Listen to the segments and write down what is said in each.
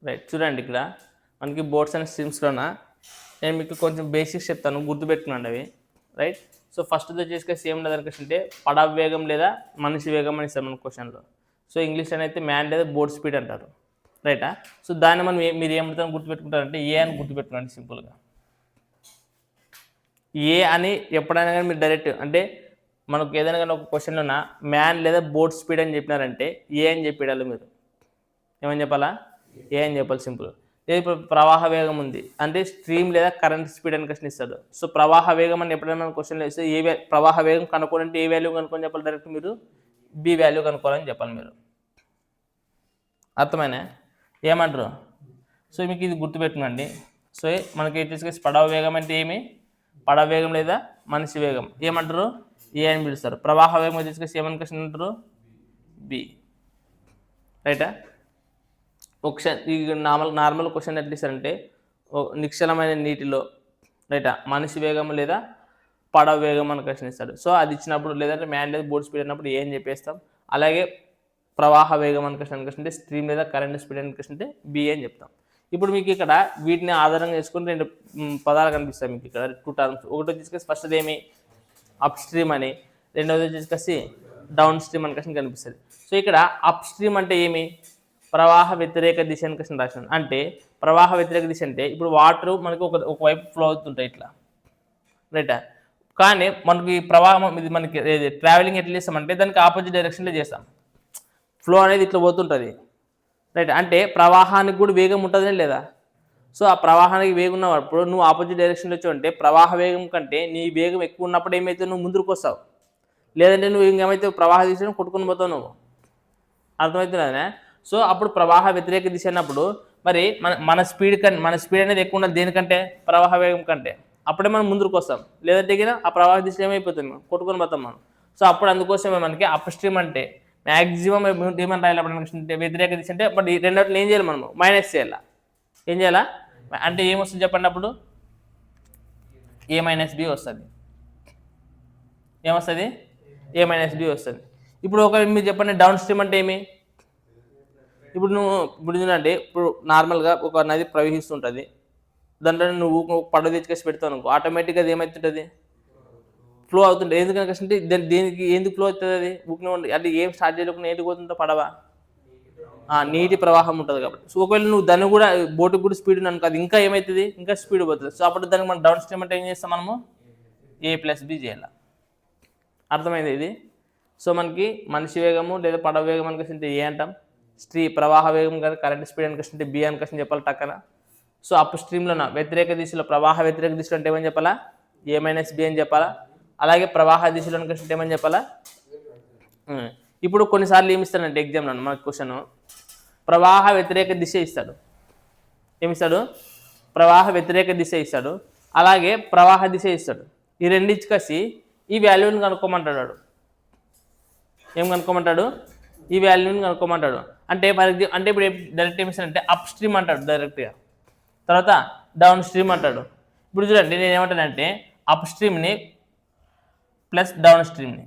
Right, చూడండి ఇక్కడ మనకి బోట్స్ అండ్ స్ట్రీమ్స్లోన నేను మీకు కొంచెం బేసిక్స్ చెప్తాను, గుర్తుపెట్టుకున్నాను అవి. రైట్, సో ఫస్ట్ వచ్చేసి ఏం ఉండదు అంటే పడవ వేగం లేదా మనిషి వేగం అని ఇస్తాం మన క్వశ్చన్లో. సో ఇంగ్లీష్లో అయితే మ్యాన్ లేదా బోట్ స్పీడ్ అంటారు. రైటా, సో దాన్ని మనం మీరు ఏమంటారు గుర్తుపెట్టుకుంటారంటే ఏ అని గుర్తుపెట్టుకోండి సింపుల్గా. ఏ అని ఎప్పుడైనా కానీ మీరు డైరెక్ట్ అంటే మనకు ఏదైనా కానీ ఒక క్వశ్చన్లోన మ్యాన్ లేదా బోట్ స్పీడ్ అని చెప్పినారంటే ఏ అని చెప్పేయాలి. మీరు ఏమని చెప్పాలా? ఏ అని చెప్పాలి, సింపుల్. లేదు ఇప్పుడు ప్రవాహ వేగం ఉంది అంటే స్ట్రీమ్ లేదా కరెంట్ స్పీడ్ అని క్వశ్చన్ ఇస్తాడు. సో ప్రవాహ వేగం అని ఎప్పుడైనా మనం క్వశ్చన్లో ఇస్తే ప్రవాహ వేగం కనుక్కోవాలంటే ఏ వాల్యూ కనుక్కొని చెప్పాలి, డైరెక్ట్ మీరు బి వాల్యూ కనుక్కోవాలని చెప్పాలి మీరు. అర్థమైనా? ఏమంటారు? సో మీకు ఇది గుర్తుపెట్టుకోండి. సో మనకి వచ్చేసి పడవ వేగం అంటే ఏమి? పడవ వేగం లేదా మనిషి వేగం ఏమంటారు? ఏ అని పిలుస్తారు. ప్రవాహ వేగం వచ్చేసి ఏమని క్వశ్చన్ అంటారు? బి. రైటా? ఒకసారి ఈ నార్మల్ క్వశ్చన్ ఎట్లా ఇస్తారంటే నిశ్చలమైన నీటిలో రైటా మనిషి వేగం లేదా పడవ వేగం అని క్వశ్చన్ ఇస్తాడు. సో అది ఇచ్చినప్పుడు లేదంటే మ్యాన్ లేదా బోట్ స్పీడ్ అన్నప్పుడు ఏం చెప్పేస్తాం. అలాగే ప్రవాహ వేగం అని క్వశ్చన్ అంటే స్ట్రీమ్ లేదా కరెంట్ స్పీడ్ అని క్వశ్చన్ అంటే బి అని చెప్తాం. ఇప్పుడు మీకు ఇక్కడ వీటిని ఆధారంగా చేసుకుని 2 పదాలు కనిపిస్తాయి మీకు ఇక్కడ, 2 టర్మ్స్. ఒకటి వచ్చేసి ఫస్ట్ ఏమి అప్ స్ట్రీమ్ అని, రెండవది వచ్చేసి డౌన్ స్ట్రీమ్ అని క్వశ్చన్ కనిపిస్తుంది. సో ఇక్కడ అప్ స్ట్రీమ్ అంటే ఏమి? ప్రవాహ వ్యతిరేక దిశ అని క్వశ్చన్ రాశాను. అంటే ప్రవాహ వ్యతిరేక దిశ అంటే ఇప్పుడు వాటర్ మనకి ఒకవైపు ఫ్లో అవుతుంటాయి ఇట్లా, రైటా. కానీ మనకి ప్రవాహం ఇది మనకి ట్రావెలింగ్ ఎట్లా చేస్తామంటే దానికి ఆపోజిట్ డైరెక్షన్లో చేస్తాం. ఫ్లో అనేది ఇట్లా పోతుంటుంది, రైట్. అంటే ప్రవాహానికి కూడా వేగం ఉంటుందని లేదా? సో ఆ ప్రవాహానికి వేగం ఉన్నప్పుడు నువ్వు ఆపోజిట్ డైరెక్షన్లో వచ్చావు అంటే ప్రవాహ వేగం కంటే నీ వేగం ఎక్కువ ఉన్నప్పుడు ఏమైతే నువ్వు ముందుకు వస్తావు, లేదంటే నువ్వు ఇంకేమైతే ప్రవాహ దిశను కొట్టుకుని పోతావు నువ్వు. అర్థమవుతుందా? సో అప్పుడు ప్రవాహ వ్యతిరేక దిశ అన్నప్పుడు మరి మన స్పీడ్ అనేది ఎక్కువ ఉన్నది దేనికంటే? ప్రవాహ వేగం కంటే. అప్పుడే మనం ముందుకు వస్తాం, లేదంటే ఆ ప్రవాహ దిశ ఏమైపోతుంది, మనం కొట్టుకొని పోతాం మనం. సో అప్పుడు అందుకోసమే మనకి అప్ స్ట్రీమ్ అంటే మ్యాక్సిమం ఏమని రాయాలి అప్పుడు వ్యతిరేక దిశ అంటే బట్ ఈ రెండింటిని ఏం చేయాలి మనము? మైనస్ చేయాలా. ఏం చేయాలా అంటే ఏమొస్తుంది చెప్పండి అప్పుడు? ఏ మైనస్ బి వస్తుంది. ఏమొస్తుంది? ఏ మైనస్ బి వస్తుంది. ఇప్పుడు ఒక మీరు చెప్పండి డౌన్ స్ట్రీమ్ అంటే ఏమి? ఇప్పుడు ఏంటంటే ఇప్పుడు నార్మల్గా ఒక నది ప్రవహిస్తుంటుంది, దాంట్లో నువ్వు పడవ తెచ్చుకేసి పెడతావు అనుకో, ఆటోమేటిక్గా అది ఏమవుతుంటుంది? ఫ్లో అవుతుంటుంది. ఎందుకంటే దేనికి ఎందుకు ఫ్లో అవుతుంది? అది ఊకినే ఉంటుంది అంటే ఏం స్టార్ట్ చేయలేకుండా ఏంటికి పోతుందో పడవ, నీటి ప్రవాహం ఉంటుంది కాబట్టి. సో ఒకవేళ నువ్వు దాన్ని కూడా బోటుకు కూడా స్పీడ్ ఉంది అనుకో, అది ఇంకా ఏమవుతుంది? ఇంకా స్పీడ్ పోతుంది. సో అప్పుడు దానికి మనం డౌన్ స్ట్రీమ్ అంటే ఏం చేస్తాం మనము? ఏ ప్లస్ బి చేయాలి. అర్థమైంది ఇది? సో మనకి మనిషి వేగము లేదా పడవ వేగం అనుకుంటే ఏ అంటాం, ప్రవాహ వేగం కానీ కరెంట్ స్పీడ్ అనుకుంటే బి అనుకొని చెప్పాలి టక్కన. సో అప్ స్ట్రీమ్లోన వ్యతిరేక దిశలో ప్రవాహ వ్యతిరేక దిశలో అంటే ఏమని చెప్పాలా? ఏ మైనస్ బి అని చెప్పాలా. అలాగే ప్రవాహ దిశలో అనుకుంటే ఏమని చెప్పాలా? ఇప్పుడు కొన్నిసార్లు ఏమి ఇస్తాడంటే ఎగ్జామ్లో మనకు క్వశ్చన్ ప్రవాహ వ్యతిరేక దిశ ఇస్తాడు. ఏమిస్తాడు? ప్రవాహ వ్యతిరేక దిశ ఇస్తాడు, అలాగే ప్రవాహ దిశ ఇస్తాడు. ఈ రెండు ఇచ్చుకసి ఈ వాల్యూని కనుక్కోమంటాడు. ఏం కనుక్కోమంటాడు? ఈ వాల్యూని కనుక్కోమంటాడు. అంటే అంటే ఇప్పుడు డైరెక్ట్ ఏమి ఇస్తాడంటే అప్ స్ట్రీమ్ అంటాడు డైరెక్ట్గా, తర్వాత డౌన్ స్ట్రీమ్ అంటాడు. ఇప్పుడు చూడండి నేను ఏమంటానంటే అప్ స్ట్రీమ్ని ప్లస్ డౌన్ స్ట్రీమ్ని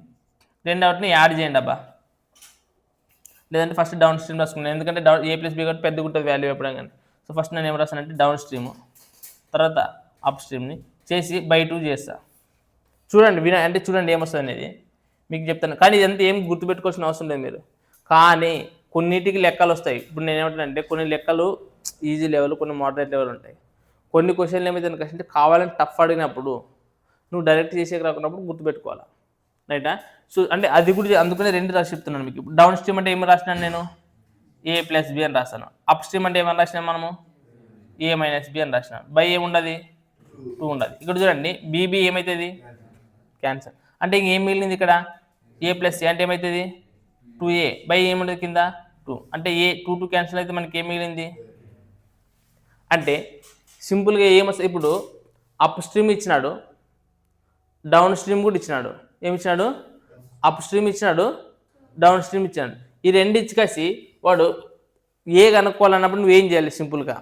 రెండవటిని యాడ్ చేయండి అబ్బా, లేదంటే ఫస్ట్ డౌన్ స్ట్రీమ్ రాసుకున్నాను. ఎందుకంటే ఏ ప్లస్ బి కాబట్టి పెద్దగా ఉంటుంది వాల్యూ ఎప్పుడైనా కానీ. సో ఫస్ట్ నేను ఏం రాస్తానంటే డౌన్ స్ట్రీము, తర్వాత అప్ స్ట్రీమ్ని చేసి బై 2 చేస్తా. చూడండి అంటే చూడండి ఏమొస్తుంది అనేది మీకు చెప్తాను. కానీ ఇదంతా ఏం గుర్తుపెట్టుకోవాల్సిన అవసరం లేదు మీరు. కానీ కొన్నిటికి లెక్కలు వస్తాయి. ఇప్పుడు నేను ఏమంటానంటే కొన్ని లెక్కలు ఈజీ లెవెల్, కొన్ని మోడరేట్ లెవెల్ ఉంటాయి. కొన్ని క్వశ్చన్లు ఏమైతే అంటే కావాలని టఫ్ అడిగినప్పుడు నువ్వు డైరెక్ట్ చేసేకి రాకున్నప్పుడు గుర్తుపెట్టుకోవాలి, రైటా. సో అంటే అది కూడా అందుకనే 2 రాసి చెప్తున్నాను మీకు. డౌన్ స్ట్రీమ్ అంటే ఏమి రాసినాను నేను? ఏ ప్లస్ బి అని రాస్తాను. అప్ స్ట్రీమ్ అంటే ఏమని రాసినా మనము? ఏ మైనస్ బి అని రాసినాను. బై ఏముండదు? 2 ఉండదు. ఇక్కడ చూడండి బీబీ ఏమవుతుంది? క్యాన్సర్. అంటే ఇంకేం మిగిలింది ఇక్కడ? ఏ ప్లస్ ఏ అంటే ఏమవుతుంది? 2a బై ఏముండదు కింద 2. అంటే ఏ 2 క్యాన్సిల్ అయితే మనకి ఏం మిగిలింది? అంటే సింపుల్గా ఏమొస్తుంది? ఇప్పుడు అప్ స్ట్రీమ్ ఇచ్చినాడు, డౌన్ స్ట్రీమ్ కూడా ఇచ్చినాడు. ఏమి ఇచ్చినాడు? అప్ స్ట్రీమ్ ఇచ్చినాడు, డౌన్ స్ట్రీమ్ ఇచ్చినాడు. ఈ రెండు ఇచ్చుకేసి వాడు ఏ కనుక్కోవాలన్నప్పుడు నువ్వేం చేయాలి? సింపుల్గా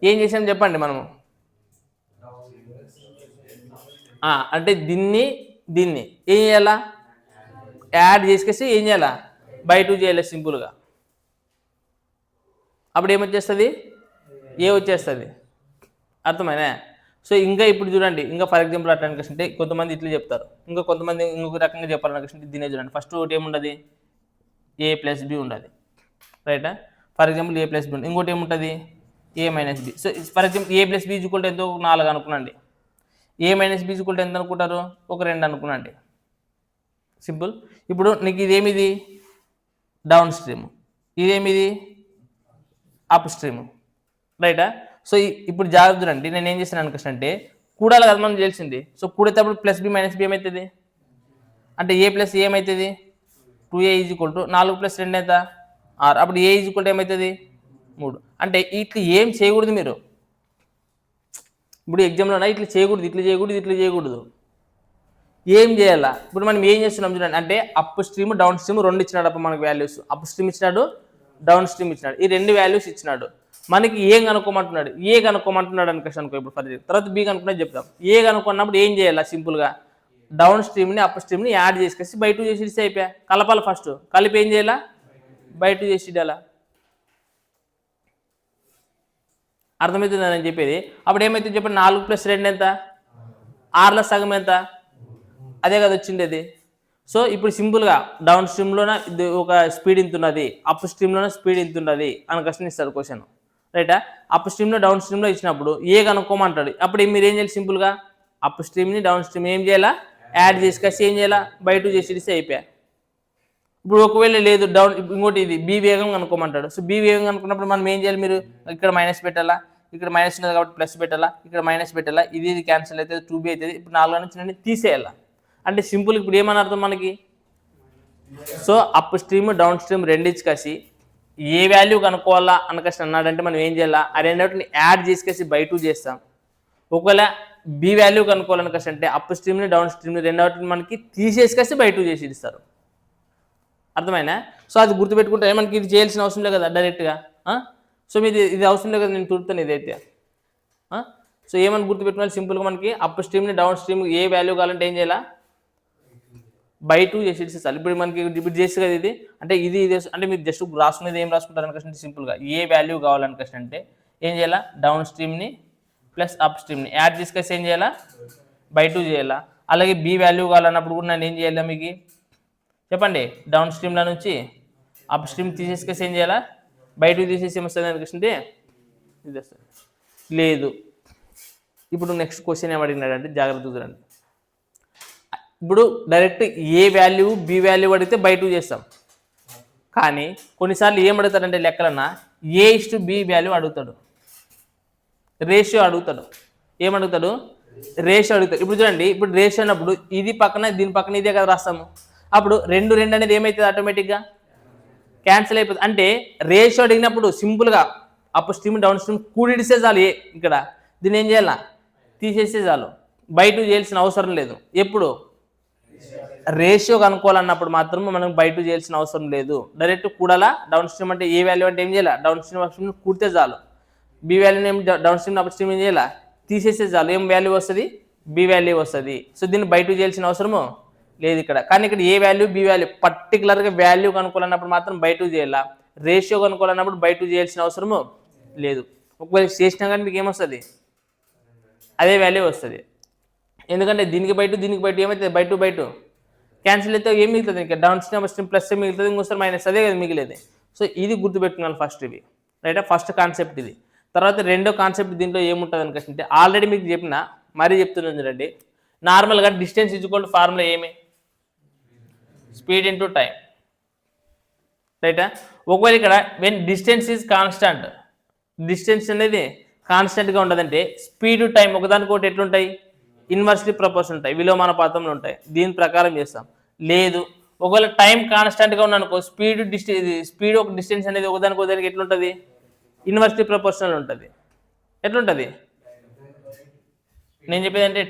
ఏం చేసాను చెప్పండి మనము? అంటే దీన్ని ఏం చేయాలా? యాడ్ చేసుకేసి ఏం చేయాలా? బై 2 చేయాలి సింపుల్గా. అప్పుడు ఏమొచ్చేస్తుంది, ఏ వచ్చేస్తుంది. అర్థమైనా? సో ఇంకా ఇప్పుడు చూడండి, ఇంకా ఫర్ ఎగ్జాంపుల్ అట్లా అనుకుంటే కొంతమంది ఇట్లా చెప్తారు, ఇంకా కొంతమంది ఇంకొక రకంగా చెప్పాలనుకుంటే దీనే చూడండి. ఫస్ట్ ఒకటి ఏముండదు, ఏ ప్లస్ బి ఉండదు, రైటా? For example A plus B ఉంది. ఇంకోటి ఏముంటుంది, A minus B. So for example A plus B equal to ఎంతో 4 అనుకునండి, A minus B equal to ఎంత అనుకుంటారు, ఒక 2 అనుకునండి. సింపుల్. ఇప్పుడు నీకు ఇదేమిది డౌన్ స్ట్రీమ్, ఇదేమిది అప్ స్ట్రీమ్, రైటా? సో ఇప్పుడు జాగ్రత్త రండి, నేను ఏం చేస్తాను అనుకుంటే కూడాలి కదా మనం తెలిసింది. సో కూడేటప్పుడు ప్లస్ బి మైనస్ బి ఏమవుతుంది అంటే ఏ ప్లస్ ఏమవుతుంది, 2a ఈక్వల్ టు 4 ప్లస్ 2 ఎంత 6. అప్పుడు ఏ ఈక్వల్ టు ఏమవుతుంది 3. అంటే ఇట్లా ఏం చేయకూడదు మీరు. ఇప్పుడు ఎగ్జామ్లోనా ఇట్లా చేయకూడదు, ఇట్లా చేయకూడదు, ఇట్లా చేయకూడదు. ఏం చేయాలా? ఇప్పుడు మనం ఏం చేస్తున్నాం చూడండి, అంటే అప్ స్ట్రీమ్ డౌన్ స్ట్రీమ్ రెండు ఇచ్చినాడు. అప్పుడు మనకు వాల్యూస్ అప్ స్ట్రీమ్ ఇచ్చినాడు, డౌన్ స్ట్రీమ్ ఇచ్చినాడు, ఈ 2 వాల్యూస్ ఇచ్చినాడు. మనకి ఏ కనుక్కోమంటున్నాడు, ఏ కనుక్కోమంటున్నాడు అనుకో. ఇప్పుడు ఫర్ తర్వాత బి కనుక్కున్నది చెప్తాం. ఏ కనుక్కున్నప్పుడు ఏం చేయాలా, సింపుల్గా డౌన్ స్ట్రీమ్ని అప్ స్ట్రీమ్ని యాడ్ చేసుకొచ్చి బై 2 చేసి అయిపోయా. కలపాలి, ఫస్ట్ కలిపి ఏం చేయాలా, బై 2 చేసి ఇడాలా. అర్థమవుతుంది అని చెప్పేది. అప్పుడు ఏమైతుంది చెప్పండి, 4 ప్లస్ 2 ఎంత 6లో సగం ఎంత, అదే కదా వచ్చింది అది. సో ఇప్పుడు సింపుల్గా డౌన్ స్ట్రీమ్లోనే ఒక స్పీడ్ ఇంత ఉన్నది, అప్ స్ట్రీమ్లోనే స్పీడ్ ఇంత ఉన్నది అని క్వశ్చన్ ఇస్తాడు క్వశ్చన్, రైటా? అప్ స్ట్రీమ్లో డౌన్ స్ట్రీమ్లో ఇచ్చినప్పుడు ఏ కనుక్కోమంటాడు. అప్పుడు మీరు ఏం చేయాలి, సింపుల్గా అప్ స్ట్రీమ్ని డౌన్ స్ట్రీమ్ ఏం చేయాలా, యాడ్ చేసుకొచ్చి ఏం చేయాలా, బై 2 చేసి ఇస్తే అయిపోయా. ఇప్పుడు ఒకవేళ లేదు డౌన్, ఇంకోటి ఇది బి వేగం కనుక్కోమంటాడు. సో బి వేగం కనుక్కున్నప్పుడు మనం ఏం చేయాలి, మీరు ఇక్కడ మైనస్ పెట్టాలా, ఇక్కడ మైనస్ ఉన్నది కాబట్టి ప్లస్ పెట్టాలా, ఇక్కడ మైనస్ పెట్టాలా, ఇది క్యాన్సిల్ అవుతుంది, 2b అవుతుంది. ఇప్పుడు 4 నుంచి తీసేయాలా. అంటే సింపుల్. ఇప్పుడు ఏమని అర్థం మనకి, so upstream downstream రెండించి కలిసి ఏ వాల్యూ కనుక్కోవాలా అనకసి అన్నాడంటే మనం ఏం చేయాలా, ఆ రెండింటిని యాడ్ చేసుకేసి బై 2 చేస్తాం. ఒకవేళ బి వాల్యూ కనుక్కోవాలనకసి అంటే అప్ స్ట్రీమ్ని డౌన్ స్ట్రీమ్ని రెండింటిని మనకి తీసేసుకేసి బై 2 చేసి ఇస్తారు. అర్థమైనా? సో అది గుర్తుపెట్టుకుంటే మనకి ఇది చేయాల్సిన అవసరం లేదు కదా డైరెక్ట్గా. సో మీది ఇది అవసరం లేదు కదా, నేను చూపుతాను ఇదైతే. సో ఏమని గుర్తుపెట్టుకోవాలి, సింపుల్గా మనకి అప్ స్ట్రీమ్ని డౌన్ స్ట్రీమ్ ఏ వాల్యూ కావాలంటే ఏం చేయాలా, బై 2 చేసి ఇస్తారు. ఇప్పుడు మనకి ఇప్పుడు చేసి కదా ఇది, అంటే ఇది అంటే మీరు జస్ట్ రాసుకునేది ఏం రాసుకుంటారు అనుకుంటే సింపుల్గా ఏ వాల్యూ కావాలనుకుంటే అంటే ఏం చేయాలా, డౌన్ స్ట్రీమ్ని ప్లస్ అప్ స్ట్రీమ్ని యాడ్ చేసుకొచ్చి ఏం చేయాలా, బై 2 చేయాలా. అలాగే బి వాల్యూ కావాలన్నప్పుడు కూడా నేను ఏం చేయాలా మీకు చెప్పండి, డౌన్ స్ట్రీమ్లో నుంచి అప్ స్ట్రీమ్ తీసేసుకొచ్చి ఏం చేయాలా, బై 2 తీసేసి ఏమొస్తుంది అనుకుంటే ఇది వస్తుంది. లేదు, ఇప్పుడు నెక్స్ట్ క్వశ్చన్ ఏమడిగినాడంటే జాగ్రత్త చూడండి. ఇప్పుడు డైరెక్ట్ ఏ వాల్యూ బి వాల్యూ అడిగితే బై 2 చేస్తాం. కానీ కొన్నిసార్లు ఏం అడుగుతాడంటే లెక్కలన్నా A:B వాల్యూ అడుగుతాడు, రేషియో అడుగుతాడు. ఏమడుగుతాడు, రేషియో అడుగుతాడు. ఇప్పుడు చూడండి, ఇప్పుడు రేషియో అన్నప్పుడు ఇది పక్కన దీని పక్కన ఇదే కదా రాస్తాము. అప్పుడు 2 అనేది ఏమవుతుంది, ఆటోమేటిక్గా క్యాన్సిల్ అయిపోతుంది. అంటే రేషియో అడిగినప్పుడు సింపుల్గా అప్ స్ట్రీమ్ డౌన్ స్ట్రీమ్ కూడిడిస్తే చాలు. ఇక్కడ దీన్ని ఏం చేయాలా, తీసేస్తే చాలు, బై 2 చేయాల్సిన అవసరం లేదు. ఎప్పుడు రేషియో కనుక్కోవాలన్నప్పుడు మాత్రం మనం బై 2 చేయాల్సిన అవసరం లేదు. డైరెక్ట్ కూడాలా, డౌన్ స్ట్రీమ్ అంటే ఏ వాల్యూ అంటే ఏం చేయాలా, డౌన్ స్ట్రీమ్ అప్ స్ట్రీమ్ కూడితే చాలు. బి వాల్యూని ఏం డౌన్ స్ట్రీమ్ అప్ స్ట్రీమ్ ఏం చేయాలా, తీసేస్తే చాలు. ఏం వాల్యూ వస్తుంది, బి వాల్యూ వస్తుంది. సో దీన్ని బై 2 చేయాల్సిన అవసరము లేదు ఇక్కడ. కానీ ఇక్కడ ఏ వాల్యూ బి వాల్యూ పర్టికులర్గా వాల్యూ కనుక్కోవాలన్నప్పుడు మాత్రం బై 2 చేయాలా. రేషియో కనుక్కోవాలన్నప్పుడు బై 2 చేయాల్సిన అవసరము లేదు. ఒకవేళ చేసినా కానీ మీకు ఏమొస్తుంది, అదే వాల్యూ వస్తుంది. ఎందుకంటే దీనికి బై 2 దీనికి బై 2 ఏమవుతుంది, బై 2 క్యాన్సిల్ అయితే ఏం మిగులుతుంది, ఇంకా డౌన్ స్ట్రీమ్ స్ట్రీమ్ ప్లస్ మిగులుతుంది, ఇంకోసారి మైనస్, అదే కదా మిగిలేదు. సో ఇది గుర్తుపెట్టుకున్నాను ఫస్ట్. ఇవి రైటా, ఫస్ట్ కాన్సెప్ట్ ఇది. తర్వాత రెండో కాన్సెప్ట్ దీంట్లో ఏముంటుంది అనుకుంటే ఆల్రెడీ మీకు చెప్పిన, మరీ చెప్తున్నాను చూడండి. నార్మల్గా డిస్టెన్స్ ఈక్వల్ టు ఫార్ములా ఏమి, స్పీడ్ ఇంటూ టైం, రైటా. ఒకవేళ ఇక్కడ when distance is constant, distance అనేది కాన్స్టెంట్గా ఉండదంటే స్పీడ్ టైం ఒకదానికొకటి ఎట్లుంటాయి, ఇన్వర్స్లీ ప్రపోర్షన్ ఉంటాయి, విలోమానుపాతంలో ఉంటాయి. దీని ప్రకారం చేస్తాం. లేదు ఒకవేళ టైం కాన్స్టెంట్గా ఉన్నానుకో, స్పీడ్ ఒక డిస్టెన్స్ అనేది ఒకదానికి ఎట్లుంటుంది, ఇన్వర్స్లీ ప్రపోర్షనల్ ఉంటుంది. ఎట్లుంటుంది నేను చెప్పేది అంటే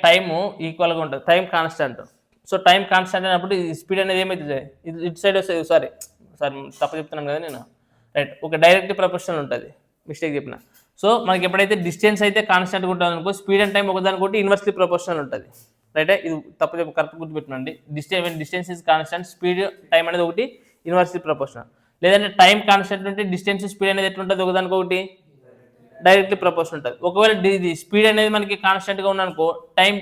టైము ఈక్వల్గా ఉంటుంది, time constant. So time constant అయినప్పుడు ఈ స్పీడ్ అనేది ఏమవుతుంది, ఇటు సైడ్ వస్తుంది. సారీ తప్పు చెప్తున్నాను కదా నేను, రైట్. ఒక డైరెక్ట్ ప్రపోర్షనల్ ఉంటుంది, మిస్టేక్ చెప్పిన. సో మనకి ఎప్పుడైతే డిస్టెన్స్ అయితే కాన్స్టెంట్గా ఉంటుంది అనుకో, స్పీడ్ అండ్ టైం ఒకదానికొకటి ఇన్వర్స్లీ ప్రపోర్షనల్ ఉంటుంది, రైట్. ఇది తప్పు కరెక్ట్ గుర్తుపెట్టుకోండి. Distance is constant, speed time అనేది ఒకటి ఇన్వర్స్లీ ప్రపోర్షనల్. లేదంటే టైం కాన్స్టెంట్ ఉంటే డిస్టెన్స్ స్పీడ్ అనేది ఎట్లుంటుంది ఒకదానికొకటి డైరెక్ట్లీ ప్రపోర్షన్ ఉంటుంది. ఒకవేళ ఇది స్పీడ్ అనేది మనకి కాన్స్టెంట్గా ఉందనుకో టైం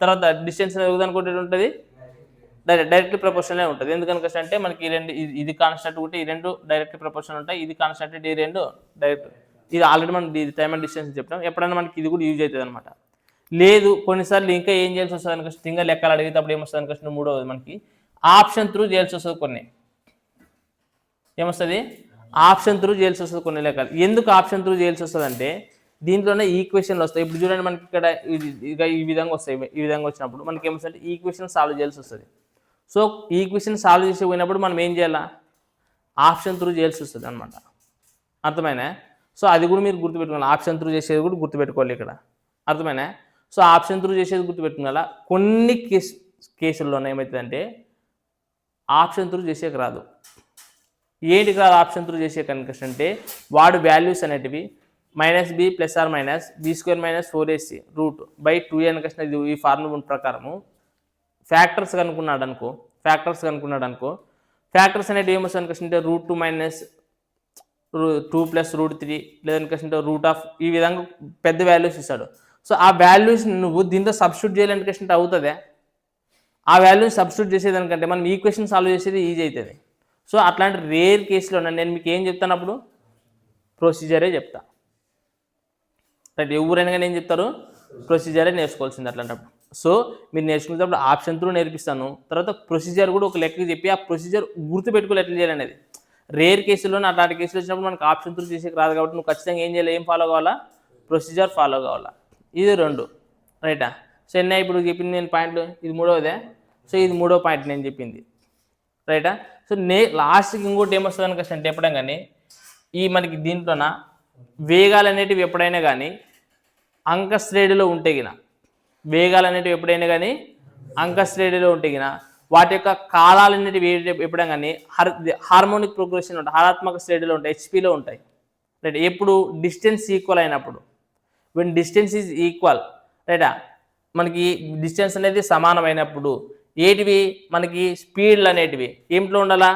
తర్వాత డిస్టెన్స్ అనేది ఒకదానికొకటి ఉంటుంది డైరెక్ట్లీ ప్రపోర్షన్లే ఉంటుంది. ఎందుకని అంటే మనకి ఈ రెండు ఇది కాన్స్టెంట్ ఉంటే ఈ రెండు డైరెక్ట్లీ ప్రపోర్షన్ ఉంటాయి, ఇది కాన్స్టెంట్ ఈ రెండు డైరెక్ట్. ఇది ఆల్రెడీ మనం ఇది టైం అండ్ డిస్టెన్స్ చెప్పాం. ఎప్పుడైనా మనకి ఇది కూడా యూజ్ అవుతుంది అనమాట. లేదు కొన్నిసార్లు ఇంకా ఏం చేయాల్సి వస్తుంది అనుకోవచ్చు, ఇంకా లెక్కలు అడిగేటప్పుడు ఏమొస్తుంది అనుకోవచ్చు, మూడవది మనకి ఆప్షన్ త్రూ చేయాల్సి వస్తుంది. కొన్ని ఏమొస్తుంది ఆప్షన్ త్రూ చేయాల్సి వస్తుంది కొన్ని లెక్కలు. ఎందుకు ఆప్షన్ త్రూ చేయాల్సి వస్తుంది అంటే దీంట్లోనే ఈక్వేషన్లు వస్తాయి. ఇప్పుడు చూడండి మనకి ఇక్కడ ఇక ఈ విధంగా వస్తాయి. ఈ విధంగా వచ్చినప్పుడు మనకి ఏమొస్తుంది ఈక్వేషన్ సాల్వ్ చేయాల్సి వస్తుంది. సో ఈక్వేషన్ సాల్వ్ చేసి పోయినప్పుడు మనం ఏం చేయాలా ఆప్షన్ త్రూ చేయాల్సి వస్తుంది అనమాట. అర్థమైనా? సో అది కూడా మీరు గుర్తుపెట్టుకోవాలి. ఆప్షన్ త్రూ చేసేది కూడా గుర్తుపెట్టుకోవాలి ఇక్కడ. అర్థమైనా? సో ఆప్షన్ త్రూ చేసేది గుర్తుపెట్టుకోవాలా. కొన్ని కేసుల్లోనే ఏమవుతుందంటే ఆప్షన్ త్రూ చేసేకి రాదు. ఏంటికి రాదు ఆప్షన్ త్రూ చేసే కనుక అంటే వాడు వాల్యూస్ అనేటివి -b ± b² - 4ac √2a అనుకో ఈ ఫార్ములా ప్రకారము ఫ్యాక్టర్స్ కనుక్కున్నాడు అనుకో ఫ్యాక్టర్స్ అనేవి ఏమొస్తుంది అనుకుంటే √2 - 2 + √3 లేదనుకుంటే ఈ విధంగా పెద్ద వాల్యూస్ ఇస్తాడు. సో ఆ వాల్యూస్ నువ్వు దీంట్లో సబ్స్టిట్యూట్ చేయాలనుకుంటే అవుతుందే. ఆ వాల్యూని సబ్స్టిట్యూట్ చేసేదానికంటే మనం ఈక్వేషన్ సాల్వ్ చేసేది ఈజీ అవుతుంది. సో అట్లాంటి రేర్ కేసులో నేను మీకు ఏం చెప్తాను అప్పుడు ప్రొసీజరే చెప్తా. రైట్, ఎవరైనా కానీ ఏం చెప్తారు ప్రొసీజరే నేర్చుకోవాల్సింది అట్లాంటప్పుడు. సో మీరు నేర్చుకునేటప్పుడు ఆప్షన్ త్రూ నేర్పిస్తాను, తర్వాత ప్రొసీజర్ కూడా ఒక లెక్క చెప్పి ఆ ప్రొసీజర్ గుర్తుపెట్టుకోవాలి ఎట్లా చేయాలనేది. రేర్ కేసులో అట్లాంటి కేసులు వచ్చినప్పుడు మనకు ఆప్షన్ త్రూ చేసేకి రాదు కాబట్టి నువ్వు ఖచ్చితంగా ఏం చేయాలి, ఏం ఫాలో కావాలా ప్రొసీజర్ ఫాలో కావాలా. ఇది 2 రైటా. సో ఎన్న ఇప్పుడు చెప్పింది నేను పాయింట్లు, ఇది 3వదే. సో ఇది 3వ పాయింట్ నేను చెప్పింది రైటా. సో లాస్ట్కి ఇంకోటి ఏమొస్తుంది అనుకుంటే ఎప్పుడైనా కానీ ఈ మనకి దీంట్లోన వేగాలు అనేటివి ఎప్పుడైనా కానీ అంక శ్రేణిలో ఉంటే గిన వాటి యొక్క కాలాలు అనేటివి ఎప్పుడైనా కానీ హార్మోనిక్ ప్రోగ్రెషన్ ఉంటాయి, హారాత్మక శ్రేణిలో ఉంటాయి, హెచ్పిలో ఉంటాయి. రైట్, ఎప్పుడు డిస్టెన్స్ ఈక్వల్ అయినప్పుడు, వెన్ డిస్టెన్స్ ఈజ్ ఈక్వల్ రైటా, మనకి డిస్టెన్స్ అనేది సమానమైనప్పుడు ఏటివి మనకి స్పీడ్లు అనేటివి ఏమిట్లో ఉండాలా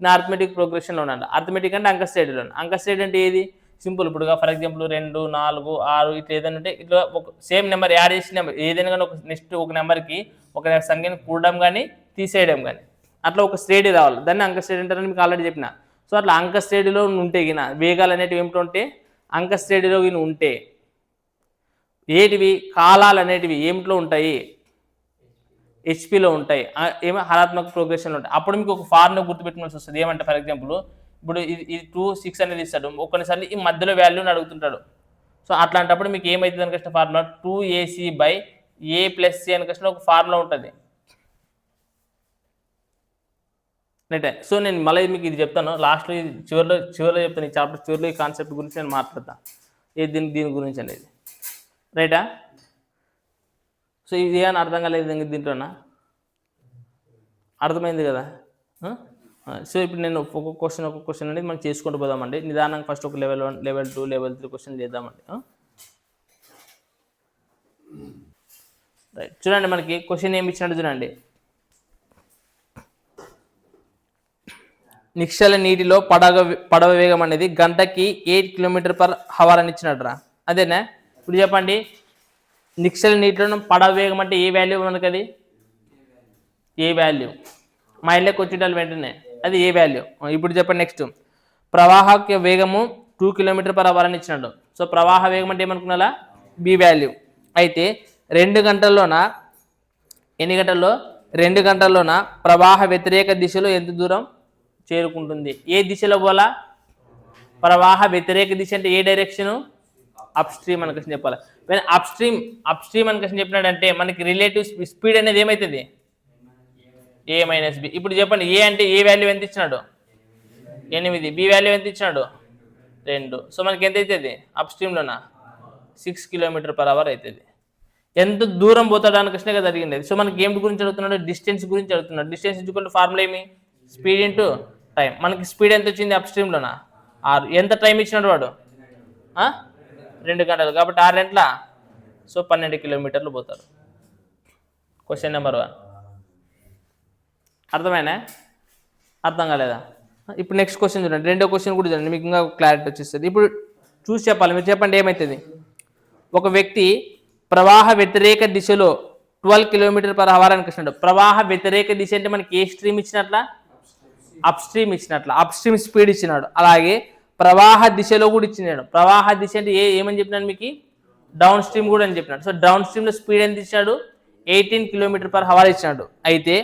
అర్థమెటిక్ ప్రోగ్రెషన్లో ఉండాలి. అర్థమెటిక్ అంటే అంక శ్రేణిలో. అంక శ్రేణి అంటే ఏది సింపుల్. ఇప్పుడు ఫర్ ఎగ్జాంపుల్ 2, 4, 6 ఇట్లా ఏదైనా ఉంటే ఇట్లా ఒక సేమ్ నెంబర్ యాడ్ చేసిన నెంబర్ ఏదైనా కానీ ఒక నెక్స్ట్ ఒక నెంబర్కి ఒక సంఖ్యను కూడడం కానీ తీసేయడం కానీ అట్లా ఒక శ్రేణి రావాలి. దాన్ని అంక శ్రేణి అంటారని మీకు ఆల్రెడీ చెప్పిన. సో అట్లా అంక శ్రేణిలో ఉంటే గిన వేగాలు అనేటివి ఏమిటో ఉంటే అంక శ్రేణిలో గిన ఉంటే ఏటివి కాలాలు అనేటివి ఏమిట్లో ఉంటాయి హెచ్పిలో ఉంటాయి, ఏమో హారాత్మక ప్రోగ్రెషన్లో ఉంటాయి. అప్పుడు మీకు ఒక ఫార్ములా గుర్తుపెట్టుకోవాల్సి వస్తుంది. ఏమంటే ఫర్ ఎగ్జాంపుల్ ఇప్పుడు ఇది 2, 6 అనేది ఇస్తాడు, ఒక్కసారి ఈ మధ్యలో వాల్యూని అడుగుతుంటాడు. సో అట్లాంటప్పుడు మీకు ఏమవుతుంది అనుకో ఫార్ములా 2ac / a + c అనుకో ఒక ఫార్ములా ఉంటుంది రైట్. సో నేను మళ్ళీ మీకు ఇది చెప్తాను లాస్ట్లో, ఇది చివరిలో చెప్తాను. ఈ చాప్టర్ చివరిలో ఈ కాన్సెప్ట్ గురించి నేను మాట్లాడతాను, దీని గురించి అనేది రైటా. సో ఇది ఏమైనా అర్థం కాలేదు దీంట్లోనా, అర్థమైంది కదా. సో ఇప్పుడు నేను ఒక్కొక్క క్వశ్చన్ అనేది మనం చేసుకుంటూ పోదామండి నిదానంగా. ఫస్ట్ ఒక లెవెల్ 1, లెవెల్ 2, లెవెల్ 3 క్వశ్చన్ చేద్దామండి. రైట్, చూడండి మనకి క్వశ్చన్ ఏమి ఇచ్చినట్టు చూడండి. నిశ్చల నీటిలో పడవ వేగం అనేది గంటకి 8 km/h అని ఇచ్చినట్రా. అదేనా? ఇప్పుడు చెప్పండి, నిశ్చల నీటిలో పడవ వేగం అంటే ఏ వాల్యూ మనకి, అది ఏ వాల్యూ మైళ్ళకి వచ్చేటాలు వెంటనే అది ఏ వాల్యూ. ఇప్పుడు చెప్పండి నెక్స్ట్, ప్రవాహ వేగము 2 km/h అని ఇచ్చినాడు. సో ప్రవాహ వేగం అంటే ఏమనుకున్నా బి వాల్యూ. అయితే 2 గంటల్లోన ఎన్ని గంటల్లో 2 గంటల్లోన ప్రవాహ వ్యతిరేక దిశలో ఎంత దూరం చేరుకుంటుంది, ఏ దిశలో పోలా ప్రవాహ వ్యతిరేక దిశ అంటే ఏ డైరెక్షను అప్ స్ట్రీమ్ అని చెప్పాలి. అప్ స్ట్రీమ్ అని చెప్పినాడంటే మనకి రిలేటివ్ స్పీడ్ అనేది ఏమవుతుంది a - b. ఇప్పుడు చెప్పండి ఏ అంటే ఏ వాల్యూ ఎంత ఇచ్చినాడు 8, బి వాల్యూ ఎంత ఇచ్చినాడు 2. సో మనకి ఎంత అవుతుంది అప్ స్ట్రీమ్లోన 6 km/h అవుతుంది. ఎంత దూరం పోతాడానికి కదా జరిగింది. సో మనకి ఏం గురించి అడుగుతున్నాడు, డిస్టెన్స్ గురించి అడుగుతున్నాడు. డిస్టెన్స్ ఇచ్చుకుంటే ఫార్ములా ఏమి స్పీడ్ ఇంటూ టైం. మనకి స్పీడ్ ఎంత వచ్చింది అప్ స్ట్రీమ్లోన 6. ఎంత టైం ఇచ్చినాడు వాడు 2 గంటలు, కాబట్టి 6 గంటల సో 12 కిలోమీటర్లు పోతారు. క్వశ్చన్ నెంబర్ 1 అర్థమైనా, అర్థం కాలేదా? ఇప్పుడు నెక్స్ట్ క్వశ్చన్ చూడండి, రెండో క్వశ్చన్ కూడా చూడండి, మీకు ఇంకా క్లారిటీ వచ్చేస్తుంది. ఇప్పుడు చూసి చెప్పాలి, మీరు చెప్పండి ఏమవుతుంది. ఒక వ్యక్తి ప్రవాహ వ్యతిరేక దిశలో 12 km/h అని ఇచ్చినాడు. ప్రవాహ వ్యతిరేక దిశ అంటే మనకి ఏ స్ట్రీమ్ ఇచ్చినట్ల, అప్ స్ట్రీమ్ ఇచ్చినట్ల, అప్ స్ట్రీమ్ స్పీడ్ ఇచ్చినాడు. అలాగే ప్రవాహ దిశలో కూడా ఇచ్చినాడు. ప్రవాహ దిశ అంటే ఏమని చెప్పినాడు మీకు, డౌన్ స్ట్రీమ్ కూడా అని చెప్పినాడు. సో డౌన్ స్ట్రీమ్ లో స్పీడ్ ఎంత ఇచ్చాడు, 18 km/h ఇచ్చినాడు. అయితే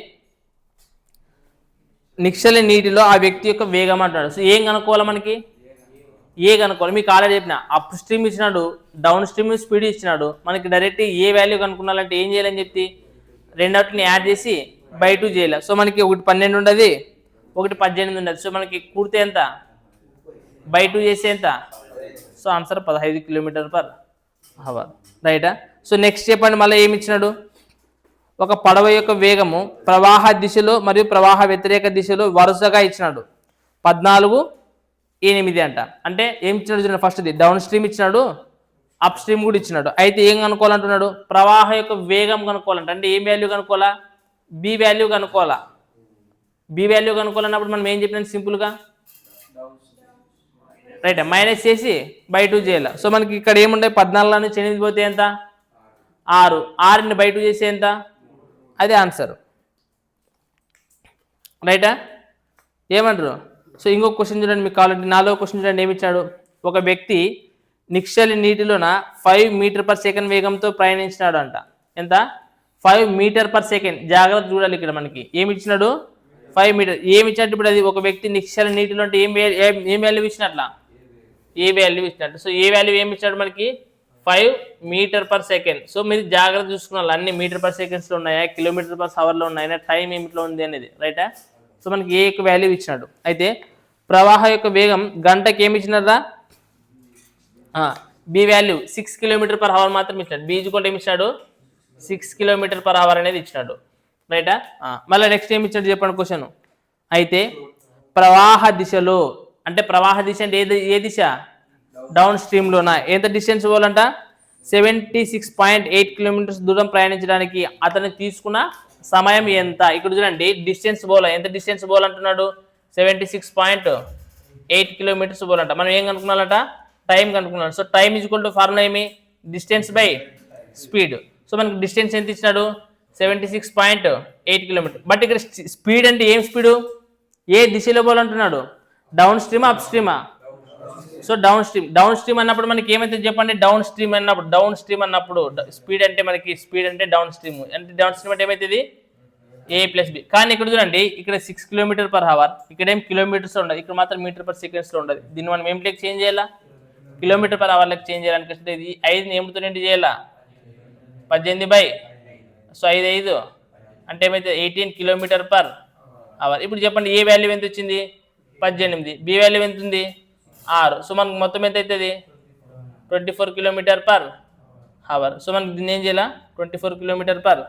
నిశ్చల నీటిలో ఆ వ్యక్తి యొక్క వేగం అంటున్నాడు. సో ఏం కనుక్కోవాలి మనకి, ఏ కనుక్కోవాలి. మీకు ఆల్రెడీ చెప్పిన అప్ స్ట్రీమ్ ఇచ్చినాడు, డౌన్ స్ట్రీమ్ స్పీడ్ ఇచ్చినాడు. మనకి డైరెక్ట్ ఏ వాల్యూ కనుక్కున్నాలంటే ఏం చేయాలని చెప్పి రెండోటిని యాడ్ చేసి బై 2 చేయాలి. సో మనకి ఒకటి 12 ఉండదు, ఒకటి 18 ఉండదు. సో మనకి కూడితే ఎంత, బై 2 చేస్తే ఎంత, సో ఆన్సర్ 15 km/h, రైటా. సో నెక్స్ట్ చెప్పండి, మళ్ళీ ఏమి ఇచ్చినాడు, ఒక పడవ యొక్క వేగము ప్రవాహ దిశలో మరియు ప్రవాహ వ్యతిరేక దిశలో వరుసగా ఇచ్చినాడు 14, 8 అంట. అంటే ఏం ఇచ్చినాడు చూడండి, ఫస్ట్ది డౌన్ స్ట్రీమ్ ఇచ్చినాడు, అప్ స్ట్రీమ్ కూడా ఇచ్చినాడు. అయితే ఏం కనుక్కోవాలంటున్నాడు, ప్రవాహ యొక్క వేగం కనుక్కోవాలంట. అంటే ఏం వాల్యూ కనుక్కోవాలా, బి వాల్యూ కనుక్కోవాలా. బి వాల్యూ కనుక్కోవాలన్నప్పుడు మనం ఏం చెప్పినాం సింపుల్గా, రైట్, మైనస్ చేసి బై 2 చేయాలి. సో మనకి ఇక్కడ ఏముండే 14 నుంచి 8 పోతే ఎంత, 6, 6ని బై 2 చేస్తే ఎంత, అదే ఆన్సర్, రైటా. ఏమంటారు. సో ఇంకొక క్వశ్చన్ చూడండి, మీకు కావాలంటే 4వ క్వశ్చన్ చూడండి, ఏమి ఇచ్చాడు. ఒక వ్యక్తి నిశ్చల నీటిలోన 5 m/s వేగంతో ప్రయాణించినాడు అంట. ఎంత, 5 m/s. జాగ్రత్త చూడాలి ఇక్కడ మనకి ఏమి ఇచ్చినాడు, 5 మీటర్. ఏమి ఇచ్చినట్టు ఇప్పుడు అది ఒక వ్యక్తి నిశ్చల నీటిలో అంటే ఏం వాల్యూ ఇచ్చినట్లా, ఏ వాల్యూ ఇచ్చినట్టు. సో ఏ వాల్యూ ఏమి ఇచ్చాడు మనకి, 5 m/s. సో మీరు జాగ్రత్త చూసుకున్నారు, అన్ని m/s లో ఉన్నాయా, km/h లో ఉన్నాయా, టైం ఏమిట్లో ఉంది అనేది, రైటా. సో మనకి ఏ యొక్క వాల్యూ ఇచ్చినాడు. అయితే ప్రవాహ యొక్క వేగం గంటకి ఏమి ఇచ్చినారా, బి వాల్యూ 6 km/h మాత్రం ఇచ్చినాడు. బి ఈజ్వల్ ఏమి ఇచ్చినాడు, 6 km/h అనేది ఇచ్చినాడు, రైటా. మళ్ళీ నెక్స్ట్ ఏమి ఇచ్చాడు చెప్పండి క్వశ్చన్. అయితే ప్రవాహ దిశలో, అంటే ప్రవాహ దిశ అంటే ఏ దిశ, డౌన్ స్ట్రీమ్ లోన ఎంత డిస్టెన్స్ పోవాలంట, 76.8 km దూరం ప్రయాణించడానికి అతను తీసుకున్న సమయం ఎంత. ఇక్కడ చూడండి డిస్టెన్స్ పోవాల, ఎంత డిస్టెన్స్ పోవాలంటున్నాడు, 76.8 km పోవాలంట. మనం ఏం కనుక్కున్నాలంట, టైం కనుక్కున్నాం. So time equal to formula ఏమి, డిస్టెన్స్ బై స్పీడ్. సో మనకి డిస్టెన్స్ ఎంత ఇచ్చినాడు, 76.8 km. బట్ ఇక్కడ స్పీడ్ అంటే ఏం స్పీడు, ఏ దిశలో పోవాలంటున్నాడు, డౌన్ స్ట్రీమా అప్ స్ట్రీమా. సో డౌన్ స్ట్రీమ్ అన్నప్పుడు మనకి ఏమైతే చెప్పండి, డౌన్ స్ట్రీమ్ అన్నప్పుడు స్పీడ్ అంటే మనకి స్పీడ్ అంటే డౌన్ స్ట్రీమ్ అంటే ఏమైతుంది, ఏ ప్లస్ బి. కానీ ఇక్కడ చూడండి, ఇక్కడ 6 km/h, ఇక్కడ ఏం కిలోమీటర్స్ ఉండదు, ఇక్కడ మాత్రం m/s లో ఉండదు. దీన్ని మనం ఏం లెక్క చేంజ్ చేయాలా, km/h లెక్క చేంజ్ చేయాలనిపిస్తుంది. ఇది 5ని ఏమితో ఏంటి చేయాలా, 18 సో 5 5 అంటే ఏమైతే 18 km/h. ఇప్పుడు చెప్పండి ఏ వాల్యూ ఎంత వచ్చింది, 18. బి వాల్యూ ఎంత ఉంది, 6. సో మనకు మొత్తం ఎంత అవుతుంది, 24 km/h. సో మనకి దీన్ని ఏం చేయాలా, 24 km/h,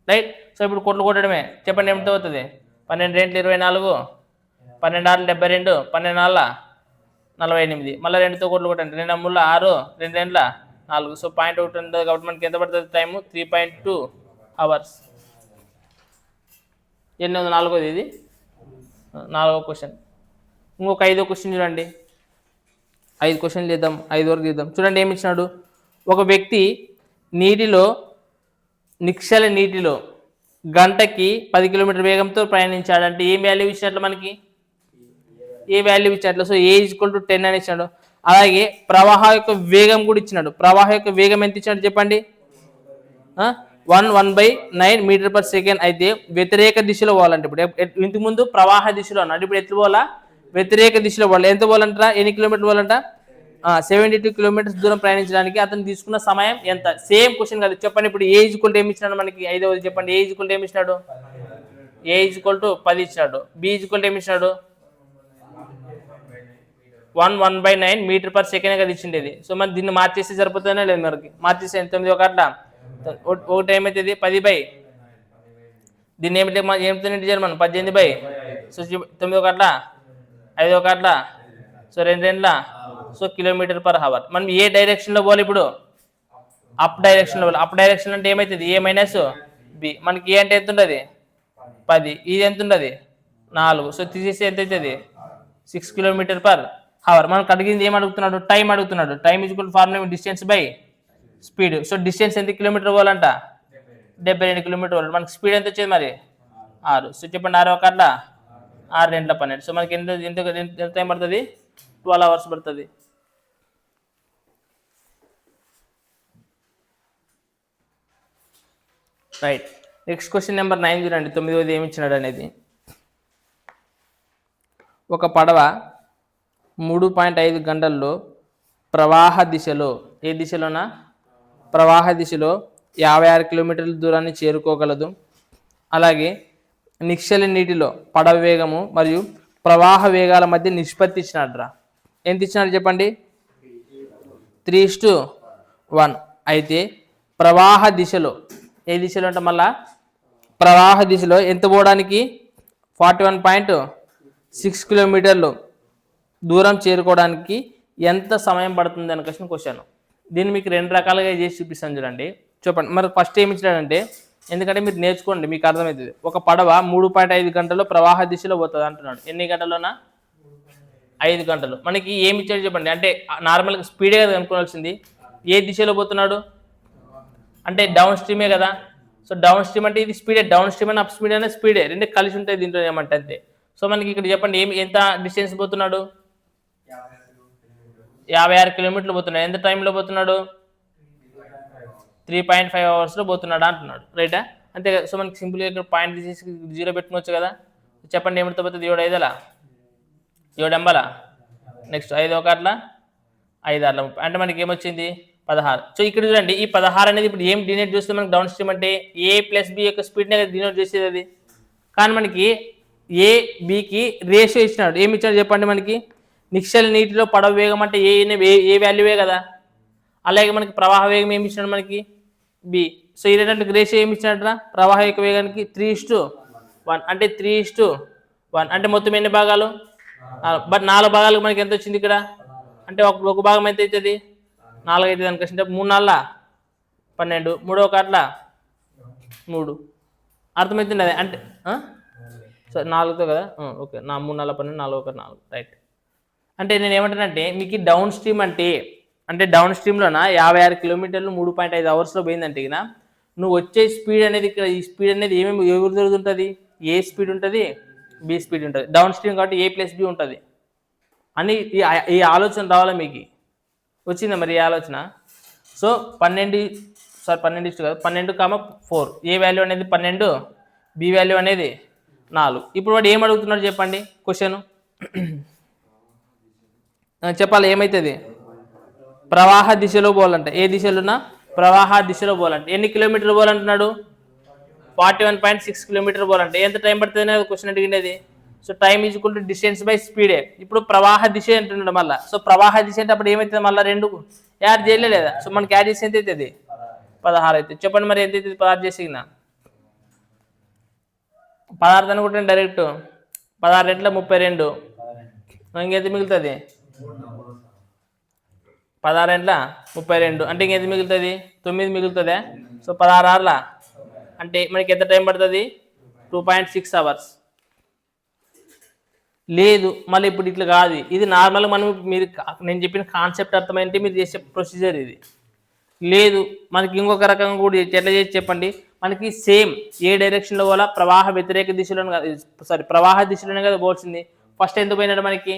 రైట్. సో ఇప్పుడు కొట్లు కొట్టడమే. చెప్పండి ఎంత అవుతుంది, 12 × 24, 12 6 72, 12 4 48. మళ్ళీ 2తో కొట్లు కొట్టండి, 2 3 6, 2 2 4. సో పాయింట్ ఒకటి ఉంటుంది కాబట్టి మనకి ఎంత పడుతుంది టైము, 3.2 hours. ఎన్ని ఉంది, 4వది ఇది, 4వ క్వశ్చన్. ఇంకొక 5వ క్వశ్చన్ చూడండి, 5 క్వశ్చన్లు చేద్దాం, 5 వరకు చేద్దాం. చూడండి ఏమి ఇచ్చినాడు, ఒక వ్యక్తి నిశ్చల నీటిలో గంటకి 10 km వేగంతో ప్రయాణించాడంటే ఏం వాల్యూ ఇచ్చినట్లు మనకి, ఏ వాల్యూ ఇచ్చినట్లు. సో ఏ ఈజ్వల్ టు 10 అని ఇచ్చినాడు. అలాగే ప్రవాహ యొక్క వేగం కూడా ఇచ్చినాడు. ప్రవాహ యొక్క వేగం ఎంత ఇచ్చినాడు చెప్పండి, 1/9 m/s. అయితే వ్యతిరేక దిశలో పోవాలంటే ఇప్పుడు ఇంతకు ముందు ప్రవాహ దిశలో అన్నాడు, ఇప్పుడు ఎట్లు పోవాలా, వ్యతిరేక దిశలో పోవాలి. ఎంత పోవాలంటారా, ఎన్ని కిలోమీటర్లు పోవాలంట, 72 km దూరం ప్రయాణించడానికి అతను తీసుకున్న సమయం ఎంత. సేమ్ క్వశ్చన్ కాదు, చెప్పండి. ఇప్పుడు ఏ ఈజ్వల్ టు ఏమి ఇచ్చినాడు మనకి, 5వది చెప్పండి. ఏ ఈజ్వల్ టు ఏమి ఇచ్చినాడు, ఏ ఈజ్వల్ టు 10 ఇచ్చినాడు. బి ఈజ్వల్ టు ఏమి ఇచ్చినాడు, 1/9 m/s కదా ఇచ్చిండేది. సో మరి దీన్ని మార్చేస్తే సరిపోతుందా లేదు, మనకి మార్చేస్తే 9 ఒకట్లా, ఒకటి ఏమవుతుంది 10 దీన్ని ఏమిటి చేయాలి మనం, 18 సో 9 ఒకట్లా, 5 ఒకట్లా, సో 2 2 సో km/h. మనం ఏ డైరెక్షన్లో పోవాలి, ఇప్పుడు అప్ డైరెక్షన్లో పోవాలి. అప్ డైరెక్షన్ అంటే ఏమవుతుంది, ఏ మైనస్ బి. మనకి ఏ అంటే ఎంత ఉంటుంది, 10, ఇది ఎంత ఉంటుంది 4. సో తీసేసి ఎంత అవుతుంది 6 కిలోమీటర్ పర్ అవర్. మనకు అడిగింది ఏం అడుగుతున్నాడు, టైం అడుగుతున్నాడు. Time equal formula distance by speed. So distance ఎంత కిలోమీటర్ పోవాలంట 72 కిలోమీటర్ పోవాలి. మనకి స్పీడ్ ఎంత వచ్చేది మరి 6. సో చెప్పండి 6 ఒకట్ల 6 2 12. సో మనకి ఎంత ఎంత ఎంత టైం పడుతుంది 12 అవర్స్ పడుతుంది. రైట్. నెక్స్ట్ క్వశ్చన్ నెంబర్ 9 చూడండి. 9వది ఏమి ఇచ్చినాడు అనేది. ఒక పడవ 3.5 గంటల్లో ప్రవాహ దిశలో, ఏ దిశలోనా ప్రవాహ దిశలో 56 కిలోమీటర్ల దూరాన్ని చేరుకోగలదు. అలాగే నిశ్చల నీటిలో పడవ వేగము మరియు ప్రవాహ వేగాల మధ్య నిష్పత్తి ఇచ్చినాడ్రా. ఎంత ఇచ్చినాడు చెప్పండి 3:1. అయితే ప్రవాహ దిశలో, ఏ దిశలో అంటే మళ్ళా ప్రవాహ దిశలో ఎంత పోవడానికి 41.6 కిలోమీటర్లు దూరం చేరుకోవడానికి ఎంత సమయం పడుతుంది అని క్వశ్చన్. దీన్ని మీకు 2 రకాలుగా చేసి చూపిస్తాను చూడండి. చెప్పండి మరి ఫస్ట్ ఏమి ఇచ్చాడంటే, ఎందుకంటే మీరు నేర్చుకోండి మీకు అర్థమవుతుంది. ఒక పడవ 3.5 గంటల్లో ప్రవాహ దిశలో పోతుంది అంటున్నాడు. ఎన్ని గంటల్లోనా 5 గంటలు. మనకి ఏమి ఇచ్చాడు చెప్పండి. అంటే నార్మల్గా స్పీడే కదా అనుకోవాల్సింది. ఏ దిశలో పోతున్నాడు అంటే డౌన్ స్ట్రీమే కదా. సో డౌన్ స్ట్రీమ్ అంటే ఇది స్పీడే, డౌన్ స్ట్రీమ్ అని అప్ స్పీడ్ అనే స్పీడే, రెండు కలిసి ఉంటాయి దీంట్లో ఏమంటే అంతే. సో మనకి ఇక్కడ చెప్పండి ఎంత డిస్టెన్స్ పోతున్నాడు 56 కిలోమీటర్లు పోతున్నాడు. ఎంత టైంలో పోతున్నాడు 3.5 అవర్స్లో పోతున్నాడు అంటున్నాడు. రైటా అంతే కదా. సో మనకి సింపుల్గా ఇక్కడ పాయింట్ తీసేసి 0 పెట్టుకోవచ్చు కదా. చెప్పండి ఏమిటితో పోతుంది 7 5 7 ఎంబల నెక్స్ట్ 5 ఒకట్ల 5 6 30 అంటే మనకి ఏమొచ్చింది 16. సో ఇక్కడ చూడండి ఈ 16 అనేది ఇప్పుడు ఏం డినోట్ చేస్తుంది మనకి డౌన్ స్ట్రీమ్ అంటే A + B యొక్క స్పీడ్నే డినోట్ చేసేది అది. కానీ మనకి A Bకి రేషియో ఇచ్చినాడు. ఏమి ఇచ్చాడు చెప్పండి. మనకి నిశ్చల నీటిలో పడవ వేగం అంటే ఏ వాల్యూవే కదా. అలాగే మనకి ప్రవాహ వేగం ఏమి ఇచ్చినాడు మనకి B. సో ఈ రెండింటికి రేషియో ఏమి ఇచ్చినట్రా ప్రవాహ యొక్క వేగానికి 3:1 అంటే 3:1 అంటే మొత్తం ఎన్ని భాగాలు బట్ 4 భాగాలకు మనకి ఎంత వచ్చింది ఇక్కడ అంటే ఒక భాగం ఎంత అవుతుంది 4 అవుతుంది అనుకోండి. 3 4 12 3 ఒకట్ల 3 అర్థమవుతుంది అదే అంటే సరే 4తో కదా ఓకే 3 4 12 4 1 4 రైట్. అంటే నేను ఏమంటానంటే మీకు డౌన్ స్ట్రీమ్ అంటే డౌన్ స్ట్రీమ్లోన 56 కిలోమీటర్లు 3.5 అవర్స్లో పోయిందంటే ఇక నువ్వు వచ్చే స్పీడ్ అనేది ఇక్కడ ఈ స్పీడ్ అనేది ఏమేమి ఎవరి జరుగుతుంటుంది ఏ స్పీడ్ ఉంటుంది బి స్పీడ్ ఉంటుంది. డౌన్ స్ట్రీమ్ కాబట్టి A + B ఉంటుంది అని ఈ ఆలోచన రావాలా మీకు. వచ్చిందా మరి ఈ ఆలోచన. సో 12 కాదు 12,4 ఏ వాల్యూ అనేది 12 బి వాల్యూ అనేది 4. ఇప్పుడు వాడు ఏం అడుగుతున్నాడు చెప్పండి క్వశ్చన్ చెప్పాలి ఏమవుతుంది ప్రవాహ దిశలో పోవాలంటే ఏ దిశలోనా ప్రవాహ దిశలో పోవాలంటే ఎన్ని కిలోమీటర్లు పోవాలంటున్నాడు 41.6 కిలోమీటర్ పోవాలంటే ఎంత టైం పడుతుంది అనేది క్వశ్చన్ అడిగినది. So time equal to distance by స్పీడే. ఇప్పుడు ప్రవాహ దిశ అంటున్నాడు మళ్ళీ. సో ప్రవాహ దిశ అంటే అప్పుడు ఏమవుతుంది మళ్ళీ 2 యాడ్ చేయలేదా. సో మనకి యాడ్ చేసి ఎంత అవుతుంది 16 అవుతుంది. చెప్పండి మరి ఎంత అవుతుంది 16 చేసిన 16 అనుకుంటాను డైరెక్ట్ 16 2 32 ఇంకెంత మిగులుతుంది 16 32 అంటే ఇంకెంత మిగులుతుంది 9 మిగులుతుందా. సో 16 అంటే మనకి ఎంత టైం పడుతుంది 2.6 అవర్స్. లేదు మళ్ళీ ఇప్పుడు ఇట్లా కాదు ఇది నార్మల్గా మనం మీరు నేను చెప్పిన కాన్సెప్ట్ అర్థమైంటే మీరు చేసే ప్రొసీజర్ ఇది. లేదు మనకి ఇంకొక రకంగా కూడా ఎట్లా చేసి చెప్పండి. మనకి సేమ్ ఏ డైరెక్షన్లో పోవాలా ప్రవాహ వ్యతిరేక దిశలోనే ప్రవాహ దిశలోనే కదా పోవాల్సింది. ఫస్ట్ ఎంత పోయినాడు మనకి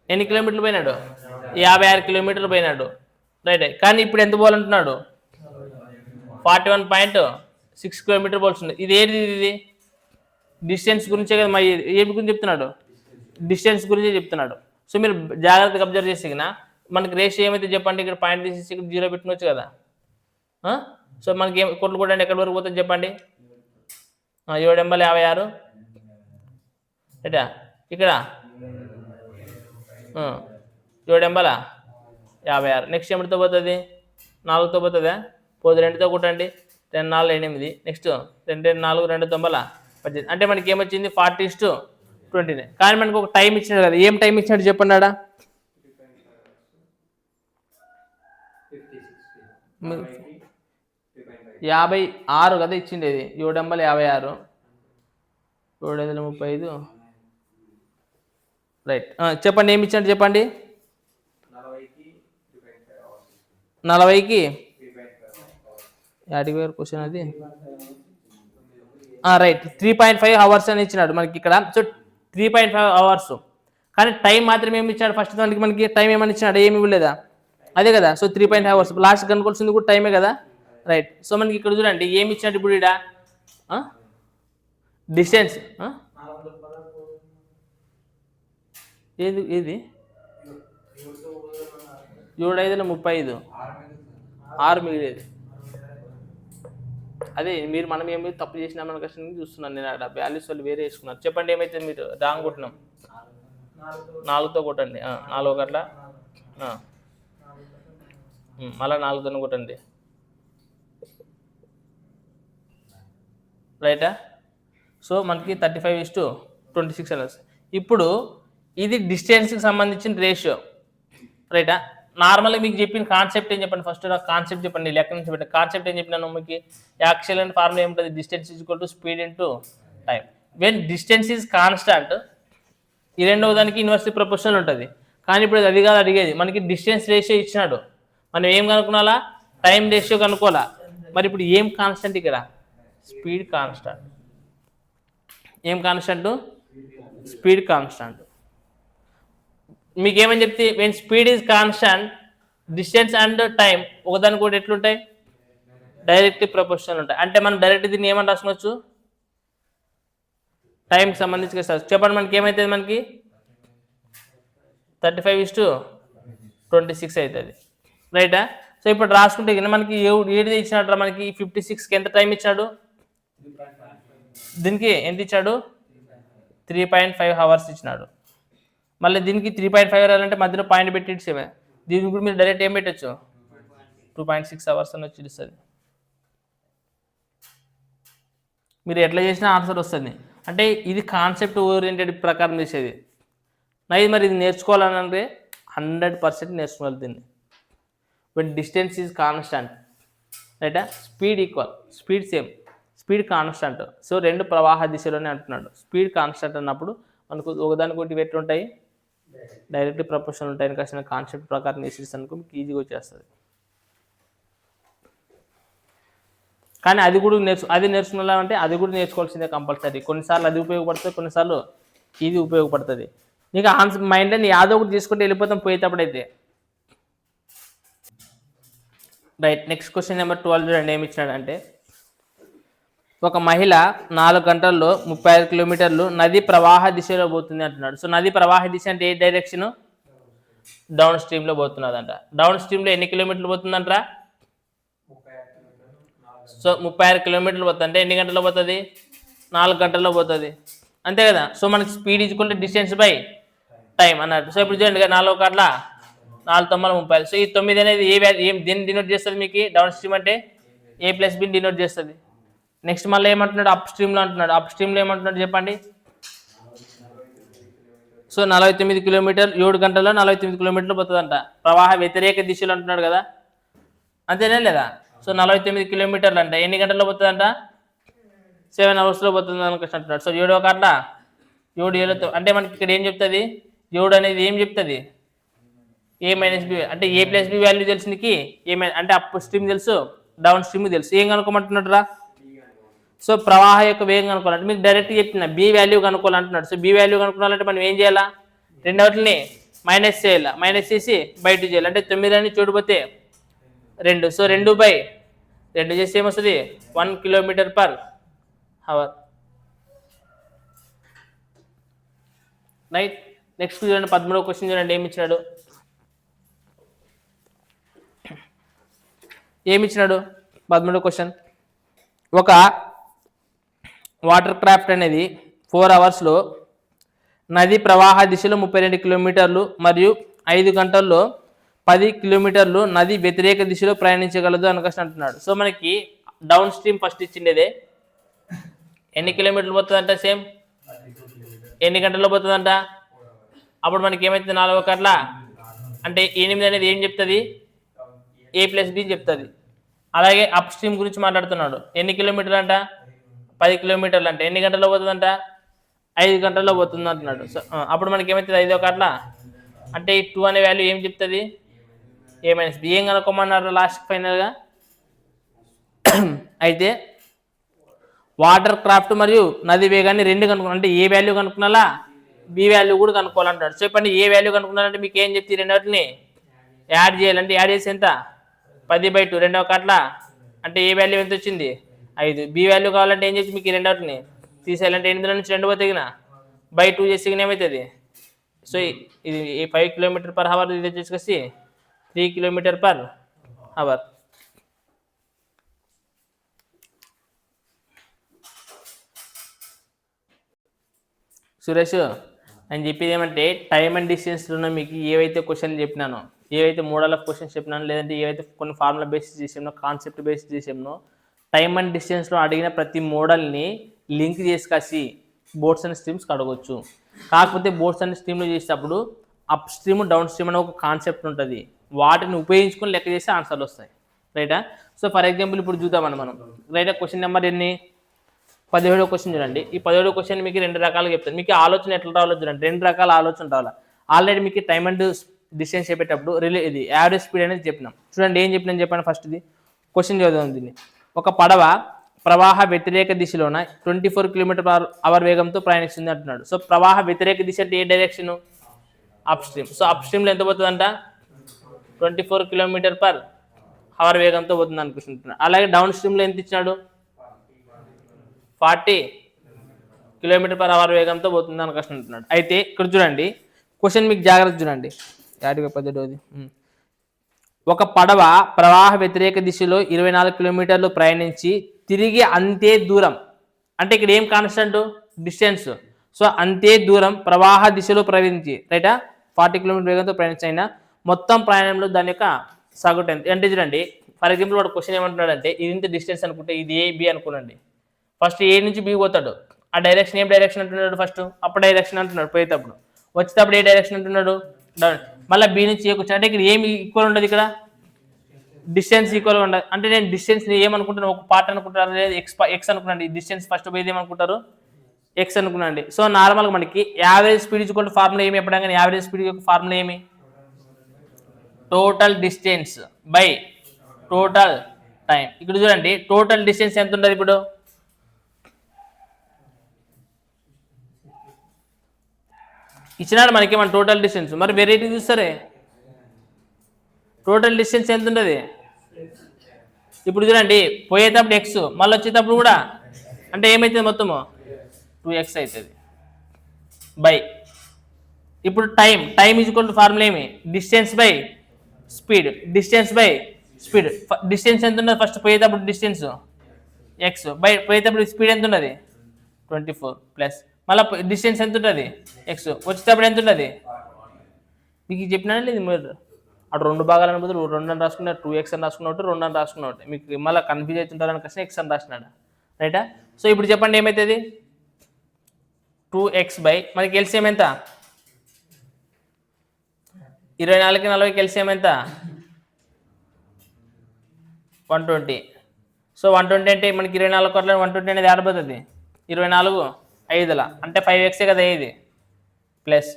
ఎన్ని కిలోమీటర్లు పోయినాడు 56 కిలోమీటర్లు పోయినాడు రైట్. కానీ ఇప్పుడు ఎంత పోవాలంటున్నాడు 41.6 కిలోమీటర్ పోవాల్సింది. ఇది ఏది ఇది డిస్టెన్స్ గురించే కదా మరి ఏమి గురించి చెప్తున్నాడు డిస్టెన్స్ గురించే చెప్తున్నాడు. సో మీరు జాగ్రత్తగా అబ్జర్వ్ చేసినా మనకి రేషియో ఏమైతే చెప్పండి ఇక్కడ పాయింట్ తీసేసి ఇక్కడ 0 పెట్టుకోవచ్చు కదా. సో మనకి ఏం కొట్లు కూడా ఎక్కడి వరకు పోతుంది చెప్పండి 7 ఎంబల్ 56 రైటా ఇక్కడ 7 ఎంబల 56 నెక్స్ట్ ఏమిటితో పోతుంది 4తో పోతుందా పోదు 2తో కొట్టండి 2 4 8 నెక్స్ట్ 2 4 2 9 18 అంటే మనకి ఏమొచ్చింది 40:29. కానీ మనకు ఒక టైం ఇచ్చినాడు కదా ఏం టైం ఇచ్చినాడు చెప్పండి ఆడ 56 కదా ఇచ్చిండేది 7 ఎంబల్ 56 735 రైట్. చెప్పండి ఏమి ఇచ్చాడు చెప్పండి. 40కి 50 క్వశ్చన్ అది రైట్. 3.5 అవర్స్ అని ఇచ్చినాడు మనకి ఇక్కడ. సో 3.5 అవర్స్, కానీ టైం మాత్రం ఏమి ఇచ్చాడు ఫస్ట్ దానికి మనకి టైం ఏమని ఇచ్చినాడు, ఏమి ఇవ్వలేదా, అదే కదా. సో 3.5 అవర్స్ లాస్ట్ కనుకోవాల్సింది కూడా టైమే కదా, రైట్. సో మనకి ఇక్కడ చూడండి ఏమి ఇచ్చినట్టు ఇప్పుడు ఇక్కడ డిస్టెన్స్ ఏది ఏది 7×5 6 మిగిలేదు. అదే మీరు మనం ఏమి తప్పు చేసినామని కష్టం చూస్తున్నాను నేను. అక్కడ వాల్యూస్ వాళ్ళు వేరే వేసుకున్నారు. చెప్పండి ఏమైతే మీరు రాంగ్ కొట్టినాం. 4తో కొట్టండి. 4 గట్ల మళ్ళీ 4తో కొట్టండి, రైటా. సో మనకి 35:26 అవర్స్. ఇప్పుడు ఇది డిస్టెన్స్కి సంబంధించిన రేషియో, రైటా. నార్మల్గా మీకు చెప్పిన కాన్సెప్ట్ ఏం చెప్పండి, ఫస్ట్ కాన్సెప్ట్ చెప్పండి. లెక్క నుంచి పెట్టండి. కాన్సెప్ట్ ఏం చెప్పినాను మీకు, యాక్చువల్ అండ్ ఫార్ములా ఏముంటుంది, distance equal to speed into time. When distance is constant, ఈ రెండవ దానికి ఇన్వర్స్లీ ప్రపోర్షనల్ ఉంటుంది. కానీ ఇప్పుడు అది కాదు అడిగేది, మనకి డిస్టెన్స్ రేషియో ఇచ్చినాడు, మనం ఏం కనుక్కోవాలా, టైం రేషియో కనుక్కోవాలా. మరి ఇప్పుడు ఏం కాన్స్టెంట్ ఇక్కడ, స్పీడ్ కాన్స్టాంట్. ఏం కాన్స్టెంట్, స్పీడ్ కాన్స్టాంట్. మీకు ఏమని చెప్తే when speed is constant distance and time ఒకదానికి కూడా ఎట్లుంటాయి, డైరెక్ట్లీ ప్రపోర్షనల్ ఉంటాయి. అంటే మనం డైరెక్ట్ దీన్ని ఏమని రాసుకోవచ్చు, టైంకి సంబంధించి చెప్పండి. మనకి ఏమవుతుంది, మనకి 35:26 అవుతుంది, రైటా. సో ఇప్పుడు రాసుకుంటే మనకి ఏది ఇచ్చినట్టు, మనకి 56కి ఎంత టైం ఇచ్చాడు, దీనికి ఎంత ఇచ్చాడు, 3.5 అవర్స్ ఇచ్చినాడు. మళ్ళీ దీనికి 3.5 రాయాలంటే మధ్యలో పాయింట్ పెట్టి ఇచ్చేవే. దీనికి కూడా మీరు డైరెక్ట్ ఏం పెట్టచ్చు, 2.6 అవర్స్ అని వచ్చి ఇస్తుంది. మీరు ఎట్లా చేసినా ఆన్సర్ వస్తుంది. అంటే ఇది కాన్సెప్ట్ ఓరియంటెడ్ ప్రకారం చేసేది. మరి ఇది నేర్చుకోవాలని అంటే 100% నేర్చుకోవాలి దీన్ని. బట్ డిస్టెన్స్ ఈజ్ కాన్స్టాంట్, రైటా. Speed equal, speed same, speed constant. So రెండు ప్రవాహ దిశలోనే అంటున్నాడు. స్పీడ్ కాన్స్టాంట్ అన్నప్పుడు మనకు ఒకదానికి ఒకటి ఎట్లా ఉంటాయి, డైరెక్ట్లీ ప్రపోర్షనల్ ఉంటాయని కాసిన కాన్సెప్ట్ ప్రకారం నేర్చేసి అనుకో మీకు ఈజీగా వచ్చేస్తుంది. కానీ అది కూడా నేర్చుకున్నామంటే అది కూడా నేర్చుకోవాల్సిందే కంపల్సరీ. కొన్నిసార్లు అది ఉపయోగపడుతుంది, కొన్నిసార్లు ఇది ఉపయోగపడుతుంది. నీకు ఆన్సర్ మైండ్లో నీ యాదో ఒకటి తీసుకుంటే వెళ్ళిపోతాం పోయేటప్పుడైతే, రైట్. నెక్స్ట్ క్వశ్చన్ నెంబర్ 12 చూడండి ఏమి ఇచ్చినాడంటే, ఒక మహిళ 4 గంటల్లో 35 కిలోమీటర్లు నది ప్రవాహ దిశలో పోతుంది అంటున్నాడు. సో నది ప్రవాహ దిశ అంటే ఏ డైరెక్షన్, డౌన్ స్ట్రీమ్లో పోతున్నదంట. డౌన్ స్ట్రీమ్లో ఎన్ని కిలోమీటర్లు పోతుందంటారా, సో 36 కిలోమీటర్లు పోతుంది. అంటే ఎన్ని గంటల్లో పోతుంది, 4 గంటల్లో పోతుంది, అంతే కదా. సో మనకి speed equal distance by time అన్నట్టు. సో ఇప్పుడు చూడండి 4 గంటల 4×9 సో ఈ 9 అనేది దీన్ని డినోట్ చేస్తుంది మీకు, డౌన్ స్ట్రీమ్ అంటే A+B డినోట్ చేస్తుంది. నెక్స్ట్ మళ్ళీ ఏమంటున్నాడు, అప్ స్ట్రీమ్లో అంటున్నాడు. అప్ స్ట్రీమ్లో ఏమంటున్నాడు చెప్పండి. సో 49 కిలోమీటర్లు 7 గంటల్లో 49 కిలోమీటర్లు పోతుందంట, ప్రవాహ వ్యతిరేక దిశలో అంటున్నాడు కదా, అంతేనా లేదా. సో 49 కిలోమీటర్లు అంటే ఎన్ని గంటల్లో పోతుందంట, 7 అవర్స్లో పోతుంది అనుకుంటు అంటున్నాడు. సో 7 గంటల 7 అంటే మనకి ఇక్కడ ఏం చెప్తుంది, 7 అనేది ఏం చెప్తుంది, A-B అంటే A+B వాల్యూ తెలుసు నీకు, అంటే అప్ స్ట్రీమ్ తెలుసు, డౌన్ స్ట్రీమ్ తెలుసు. ఏం కనుక్కోమంటున్నాడు రా, సో ప్రవాహ యొక్క వేగం కనుక్కోవాలంటే మీకు డైరెక్ట్ చెప్పిన B వాల్యూ కనుక్కోవాలంటున్నాడు. సో B వాల్యూ కనుక్కోవాలంటే మనం ఏం చేయాలా, రెండవటిని మైనస్ చేయాలి, మైనస్ చేసి బయట చేయాలి. అంటే 9 అని చూడిపోతే 2, సో 2/2 చేస్తే ఏమొస్తుంది, 1 kilometre per hour, right. Next చూడండి 13వ క్వశ్చన్ చూడండి ఏమి ఇచ్చినాడు. 13వ క్వశ్చన్, ఒక వాటర్ క్రాఫ్ట్ అనేది 4 అవర్స్లో నది ప్రవాహ దిశలో 32 కిలోమీటర్లు మరియు 5 గంటల్లో 10 కిలోమీటర్లు నది వ్యతిరేక దిశలో ప్రయాణించగలదు అనకసి అంటున్నాడు. సో మనకి డౌన్ స్ట్రీమ్ ఫస్ట్ ఇచ్చిండేదే ఎన్ని కిలోమీటర్లు పోతుందంట, సేమ్ ఎన్ని గంటల్లో పోతుందంట. అప్పుడు మనకి ఏమైతుంది, 4 గంటల అంటే 8 అనేది ఏం చెప్తుంది, A+B చెప్తుంది. అలాగే అప్ స్ట్రీమ్ గురించి మాట్లాడుతున్నాడు. ఎన్ని కిలోమీటర్లు అంట, 10 కిలోమీటర్లు అంటే ఎన్ని గంటల్లో పోతుందంట, 5 గంటల్లో పోతుంది అంటున్నాడు. సో అప్పుడు మనకి ఏమవుతుంది 5 గంటల అంటే ఈ 2 అనే వాల్యూ ఏం చెప్తుంది ఏ మైనస్ బి ఏం కనుక్కోమన్నారు లాస్ట్ ఫైనల్గా. అయితే వాటర్ క్రాఫ్ట్ మరియు నది వేగాన్ని రెండు కనుక్కున్నా అంటే ఏ వాల్యూ కనుక్కున్నాలా బి వాల్యూ కూడా కనుక్కోవాలంటాడు. చెప్పండి ఏ వాల్యూ కనుక్కున్నారంటే మీకు ఏం చెప్తే రెండోటిని యాడ్ చేయాలంటే యాడ్ చేసి ఎంత 10/2 రెండవ కట్ల అంటే ఏ వాల్యూ ఎంత వచ్చింది 5. బి వాల్యూ కావాలంటే ఏం చేసి మీకు ఈ రెండోటిని తీసేయాలంటే 8 నుంచి 2 పోతే బై 2 చేసి ఏమవుతుంది. సో ఇది 5 km/h ఇది వచ్చేసి 3 km/h. సురేష్ అని చెప్పేది ఏమంటే టైమ్ అండ్ డిస్టెన్స్లో మీకు ఏవైతే క్వశ్చన్లు చెప్పినానో ఏవైతే మోడల్ ఆఫ్ క్వశ్చన్స్ చెప్పినానో లేదంటే ఏవైతే కొన్ని ఫార్ములా బేసిస్ చేసామో కాన్సెప్ట్ బేసిస్ చేసామో టైమ్ అండ్ డిస్టెన్స్లో అడిగిన ప్రతి మోడల్ని లింక్ చేసి బోర్డ్స్ అండ్ స్ట్రీమ్స్కి అడగవచ్చు. కాకపోతే బోర్డ్స్ అండ్ స్ట్రీమ్లో చేసేటప్పుడు అప్ స్ట్రీమ్ డౌన్ స్ట్రీమ్ అనే ఒక కాన్సెప్ట్ ఉంటుంది. వాటిని ఉపయోగించుకొని లెక్క చేస్తే ఆన్సర్లు వస్తాయి. రైటా? సో ఫర్ ఎగ్జాంపుల్ ఇప్పుడు చూద్దామని మనం రైటా క్వశ్చన్ నెంబర్ ఎన్ని 17వ క్వశ్చన్ చూడండి. ఈ 17వ క్వశ్చన్ మీకు 2 రకాలుగా చెప్తాను. మీకు ఆలోచన ఎట్లా రావాలో చూడండి. 2 రకాల ఆలోచన రావాలి. ఆల్రెడీ మీకు టైమ్ అండ్ డిస్టెన్స్ చెప్పేటప్పుడు ఇది యావరేజ్ స్పీడ్ అనేది చెప్పినాం. చూడండి ఏం చెప్పినా చెప్పాను. ఫస్ట్ ఇది క్వశ్చన్ చదువుదాం దీన్ని. ఒక పడవ ప్రవాహ వ్యతిరేక దిశలోన 24 km/h వేగంతో ప్రయాణిస్తుంది అంటున్నాడు. సో ప్రవాహ వ్యతిరేక దిశ అంటే ఏ డైరెక్షన్ అప్ స్ట్రీమ్. సో అప్ స్ట్రీమ్లో ఎంత పోతుందంట 24 km/h వేగంతో పోతుంది అనుకుంటున్నాడు. అలాగే డౌన్ స్ట్రీమ్లో ఎంత ఇచ్చినాడు 40 km/h వేగంతో పోతుంది అనుకుంటున్నాడు. అయితే ఇక్కడ చూడండి క్వశ్చన్ మీకు జాగ్రత్త చూడండి. 17ది ఒక పడవ ప్రవాహ వ్యతిరేక దిశలో 24 కిలోమీటర్లు ప్రయాణించి తిరిగి అంతే దూరం అంటే ఇక్కడ ఏం కాన్స్టెంట్ డిస్టెన్స్. సో అంతే దూరం ప్రవాహ దిశలో ప్రయాణించి రైటా 40 km వేగంతో ప్రయాణించైనా మొత్తం ప్రయాణంలో దాని యొక్క సగటు ఎంత అంటే చూడండి. ఫర్ ఎగ్జాంపుల్ వాడు క్వశ్చన్ ఏమంటున్నాడంటే ఇది ఇంత డిస్టెన్స్ అనుకుంటే ఇది ఏ బి అనుకోనండి. ఫస్ట్ ఏ నుంచి బి పోతాడు. ఆ డైరెక్షన్ ఏం డైరెక్షన్ అంటున్నాడు ఫస్ట్ అప్ డైరెక్షన్ అంటున్నాడు. పోయేటప్పుడు వచ్చేటప్పుడు ఏ డైరెక్షన్ అంటున్నాడు డౌన్. మళ్ళీ బి నుంచి ఏ కూర్చొని అంటే ఇక్కడ ఏమి ఈక్వల్ ఉండదు. ఇక్కడ డిస్టెన్స్ ఈక్వల్గా ఉండదు. అంటే నేను డిస్టెన్స్ ఏమనుకుంటాను ఒక పార్ట్ అనుకుంటాను లేదా ఎక్స్ అనుకున్నాండి. డిస్టెన్స్ ఫస్ట్ పోయేది ఏమనుకుంటారు ఎక్స్ అనుకున్నాండి. సో నార్మల్గా మనకి average speed equal to formula ఏమి చెప్పడం కానీ యావరేజ్ స్పీడ్ యొక్క ఫార్ములా ఏమి total distance by total time. ఇక్కడ చూడండి టోటల్ డిస్టెన్స్ ఎంత ఉంటుంది ఇప్పుడు ఇచ్చినాడు మనకి మన టోటల్ డిస్టెన్స్. మరి వెరైటీ చూస్తారే టోటల్ డిస్టెన్స్ ఎంత ఉంటుంది ఇప్పుడు చూడండి. పోయేటప్పుడు ఎక్స్ మళ్ళీ వచ్చేటప్పుడు కూడా అంటే ఏమవుతుంది మొత్తము 2x అవుతుంది బై ఇప్పుడు టైం ఈక్వల్ టు ఫార్ములా ఏమి distance by speed. Distance by speed. Distance ఎంత ఉన్నది ఫస్ట్ పోయేటప్పుడు డిస్టెన్స్ ఎక్స్ బై పోయేటప్పుడు స్పీడ్ ఎంత ఉన్నది 24 ప్లస్ మళ్ళీ డిస్టెన్స్ ఎంత ఉంటుంది ఎక్స్ వచ్చేటప్పుడు ఎంత ఉంటుంది మీకు చెప్పినా లేదు. మీరు అటు 2 భాగాలను బదులు 2 అని రాసుకున్నారు 2x అని రాసుకున్నట్టు 2 అని రాసుకున్నట్టు మీకు మళ్ళీ కన్ఫ్యూజ్ అవుతుంటారని కష్టం x అని రాసినాడు రైటా. సో ఇప్పుడు చెప్పండి ఏమవుతుంది 2x బై మనకి ఎల్సిఎం ఎంత 24కి 40కి ఎల్సిఎం ఎంత 120. సో 120 అంటే మనకి 24 కోట్ల 120 అనేది ఆడబోతుంది 24 5ల అంటే 5x కదా ఇది ప్లస్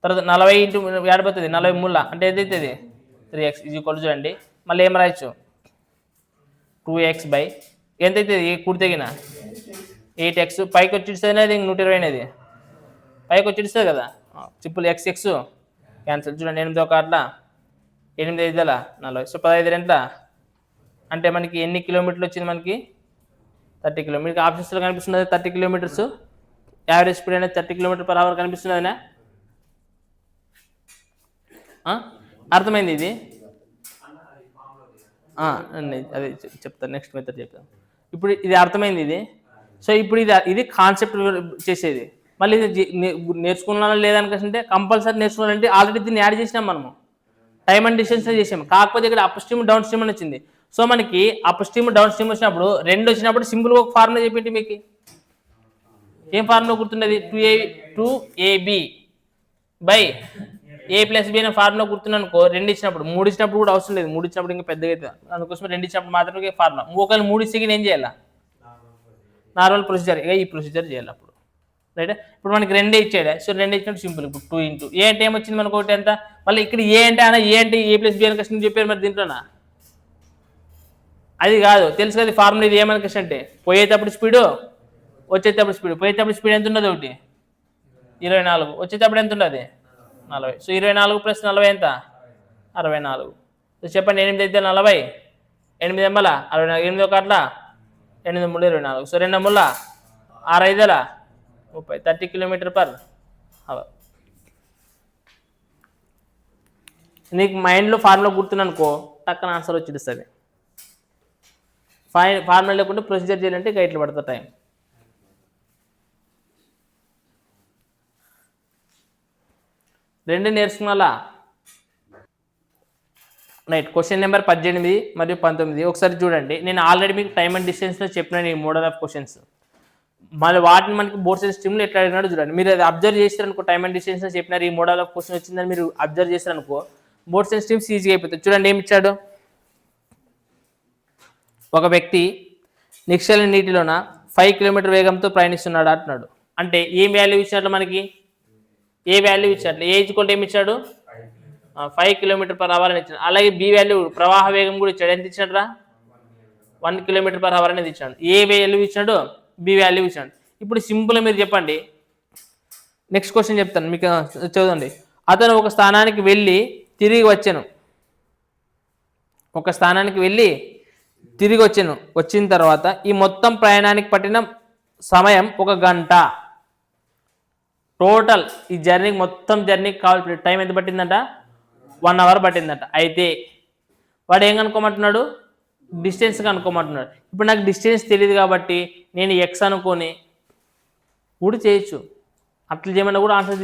తర్వాత 40 ఇంటూ ఆడిపోతుంది 43 అంటే ఏదైతుంది 3x ఇది ఈక్వల్ చూడండి. మళ్ళీ ఏం రాయొచ్చు 2x బై ఎంత అవుతుంది కూడి తగిన 8x పైకి వచ్చిస్తుంది అది 120 అనేది పైకి వచ్చిస్తుంది కదా సింపుల్ x క్యాన్సిల్ చూడండి 8 ఒక అట్లా 8 5ల 40. సో 15 ఎంత అంటే మనకి ఎన్ని కిలోమీటర్లు వచ్చింది మనకి 30 కిలోమీటర్. ఆప్షన్స్లో కనిపిస్తున్నది 30 కిలోమీటర్స్. యావరేజ్ స్పీడ్ అనేది 30 km/h కనిపిస్తున్నదినా అర్థమైంది ఇది అదే చెప్తాను నెక్స్ట్ మెథడ్ చెప్తాను. ఇప్పుడు ఇది అర్థమైంది ఇది. సో ఇప్పుడు ఇది కాన్సెప్ట్ చేసేది. మళ్ళీ ఇది నేర్చుకున్నా లేదనుకుంటే కంపల్సరీ నేర్చుకోవాలంటే ఆల్రెడీ దీన్ని యాడ్ చేసినాం మనము టైమ్ అండ్ డిస్టెన్స్ చేసాము. కాకపోతే ఇక్కడ అప్ స్ట్రీమ్ డౌన్ స్ట్రీమ్ అని వచ్చింది. సో మనకి అప్ స్ట్రీమ్ డౌన్ స్ట్రీమ్ వచ్చినప్పుడు 2 వచ్చినప్పుడు సింపుల్గా ఒక ఫార్ములా చెప్పేది మీకు ఏం ఫార్ములా గుర్తున్నది 2ab by a plus B అనే ఫార్ములా గుర్తున్ననుకో. 2 ఇచ్చినప్పుడు 3 ఇచ్చినప్పుడు కూడా అవసరం లేదు. 3 ఇచ్చినప్పుడు ఇంకా పెద్దగా అవుతుంది. అందుకోసం 2 ఇచ్చినప్పుడు మాత్రమే ఫార్ములా. ఒకవేళ 3 ఇస్తే ఏం చేయాలా నార్మల్ ప్రొసీజర్ ఇక ఈ ప్రొసీజర్ చేయాలి అప్పుడు రైట్. ఇప్పుడు మనకి రెండే ఇచ్చాడు, సో రెండు ఇచ్చినట్టు సింపుల్. ఇప్పుడు 2 ఇంటూ ఏ అంటే ఏమొచ్చింది మనకు ఒకటి ఎంత, మళ్ళీ ఇక్కడ ఏ అంటే అన్న ఏ అంటే ఏ ప్లస్ బి అని క్వశ్చన్ చెప్పారు మరి దీంట్లోనా, అది కాదు తెలుసు కదా ఫార్ములా. ఇది ఏమని క్వశ్చన్ అంటే పోయేటప్పుడు స్పీడు వచ్చేటప్పుడు స్పీడ్. పోయేటప్పుడు స్పీడ్ ఎంత ఉండదు ఒకటి 24, వచ్చేటప్పుడు ఎంత ఉండదు 40. సో 24 ప్లస్ 40 ఎంత 64. సో చెప్పండి 8 అయితే 40, 8 ఎంబల 64, 8 ఒక అట్లా 8 3 24. సో 2 ముళ్ళ 6 5 30, 30 km/h. నీకు మైండ్లో ఫార్ములా గుర్తున్ననుకో టక్కన ఆన్సర్ వచ్చేస్తుంది. ఫార్ములా లేకుంటే ప్రొసీజర్ చేయాలంటే గైట్లు పడతా టైం. రెండు నేర్చుకున్నా రైట్. క్వశ్చన్ నెంబర్ 18 మరియు 19 ఒకసారి చూడండి. నేను ఆల్రెడీ మీకు టైమ్ అండ్ డిస్టెన్స్లో చెప్పినాను ఈ మోడల్ ఆఫ్ క్వశ్చన్స్. మళ్ళీ వాటిని మనకి బోర్డ్ సైన్స్ స్ట్రీమ్లో ఎట్లా అడిగినాడు చూడండి. మీరు అది అబ్జర్వ్ చేస్తారనుకో, టైమ్ అండ్ డిస్టెన్స్లో చెప్పినారు ఈ మోడల్ ఆఫ్ క్వశ్చన్ వచ్చిందని మీరు అబ్జర్వ్ చేస్తారనుకో, బోర్డ్ సైన్స్ స్ట్రీమ్స్ ఈజీగా అయిపోతుంది. చూడండి ఏమి ఇచ్చాడు. ఒక వ్యక్తి నిశ్చల నీటిలోన 5 కిలోమీటర్ వేగంతో ప్రయాణిస్తున్నాడు అంటున్నాడు. అంటే ఏం వాల్యూ ఇచ్చినట్లు మనకి, ఏ వాల్యూ ఇచ్చినట్లు, ఏ ఈక్వల్ ఏమి ఇచ్చాడు 5 km/h అని ఇచ్చాడు. అలాగే బి వాల్యూ ప్రవాహ వేగం కూడా ఇచ్చాడు. ఎంత ఇచ్చినట్రా 1 km/h అనేది ఇచ్చాడు. ఏ వాల్యూ ఇచ్చినాడు బి వాల్యూ ఇచ్చాడు. ఇప్పుడు సింపుల్ మీరు చెప్పండి. నెక్స్ట్ క్వశ్చన్ చెప్తాను మీకు, చదవండి. అతను ఒక స్థానానికి వెళ్ళి తిరిగి వచ్చాను. ఒక స్థానానికి వెళ్ళి తిరిగి వచ్చాను. వచ్చిన తర్వాత ఈ మొత్తం ప్రయాణానికి పట్టిన సమయం 1 గంట. టోటల్ ఈ జర్నీకి మొత్తం జర్నీకి కావాల్సిన టైం ఎంత పట్టిందంట 1 అవర్ పట్టిందంట. అయితే వాడు ఏం కనుక్కోమంటున్నాడు, డిస్టెన్స్ కనుక్కోమంటున్నాడు. ఇప్పుడు నాకు డిస్టెన్స్ తెలియదు కాబట్టి నేను ఎక్స్ అనుకొని కూడా చేయొచ్చు, అట్లా చేయమన్నా కూడా ఆన్సర్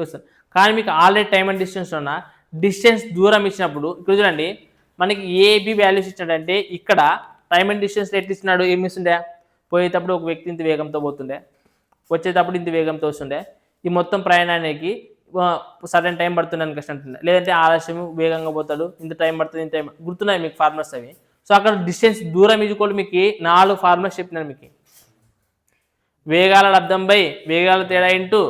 వస్తుంది. కానీ మీకు ఆల్రెడీ టైం అండ్ డిస్టెన్స్ ఉన్న డిస్టెన్స్ దూరం ఇచ్చినప్పుడు ఇక్కడ చూడండి మనకి ఏబి వాల్యూస్ ఇచ్చినాడంటే ఇక్కడ టైం అండ్ డిస్టెన్స్ ఎట్లా ఇస్తున్నాడు, ఏమి ఇస్తుండే, పోయేటప్పుడు ఒక వ్యక్తి ఇంత వేగంతో పోతుండే, వచ్చేటప్పుడు ఇంత వేగంతో వస్తుండే, ఈ మొత్తం ప్రయాణానికి సడన్ టైం పడుతుంది అని కష్టం అంటుండే, లేదంటే ఆలస్యం వేగంగా పోతాడు ఇంత టైం పడుతుంది ఇంత టైం గుర్తున్నాయి మీకు ఫార్ములాస్ అవి. సో అక్కడ డిస్టెన్స్ దూరం ఈజ్వల్ మీకు 4 ఫార్ములాస్ చెప్పినాను మీకు. వేగాల లబ్ధంపై వేగాల తేడా ఇంటూ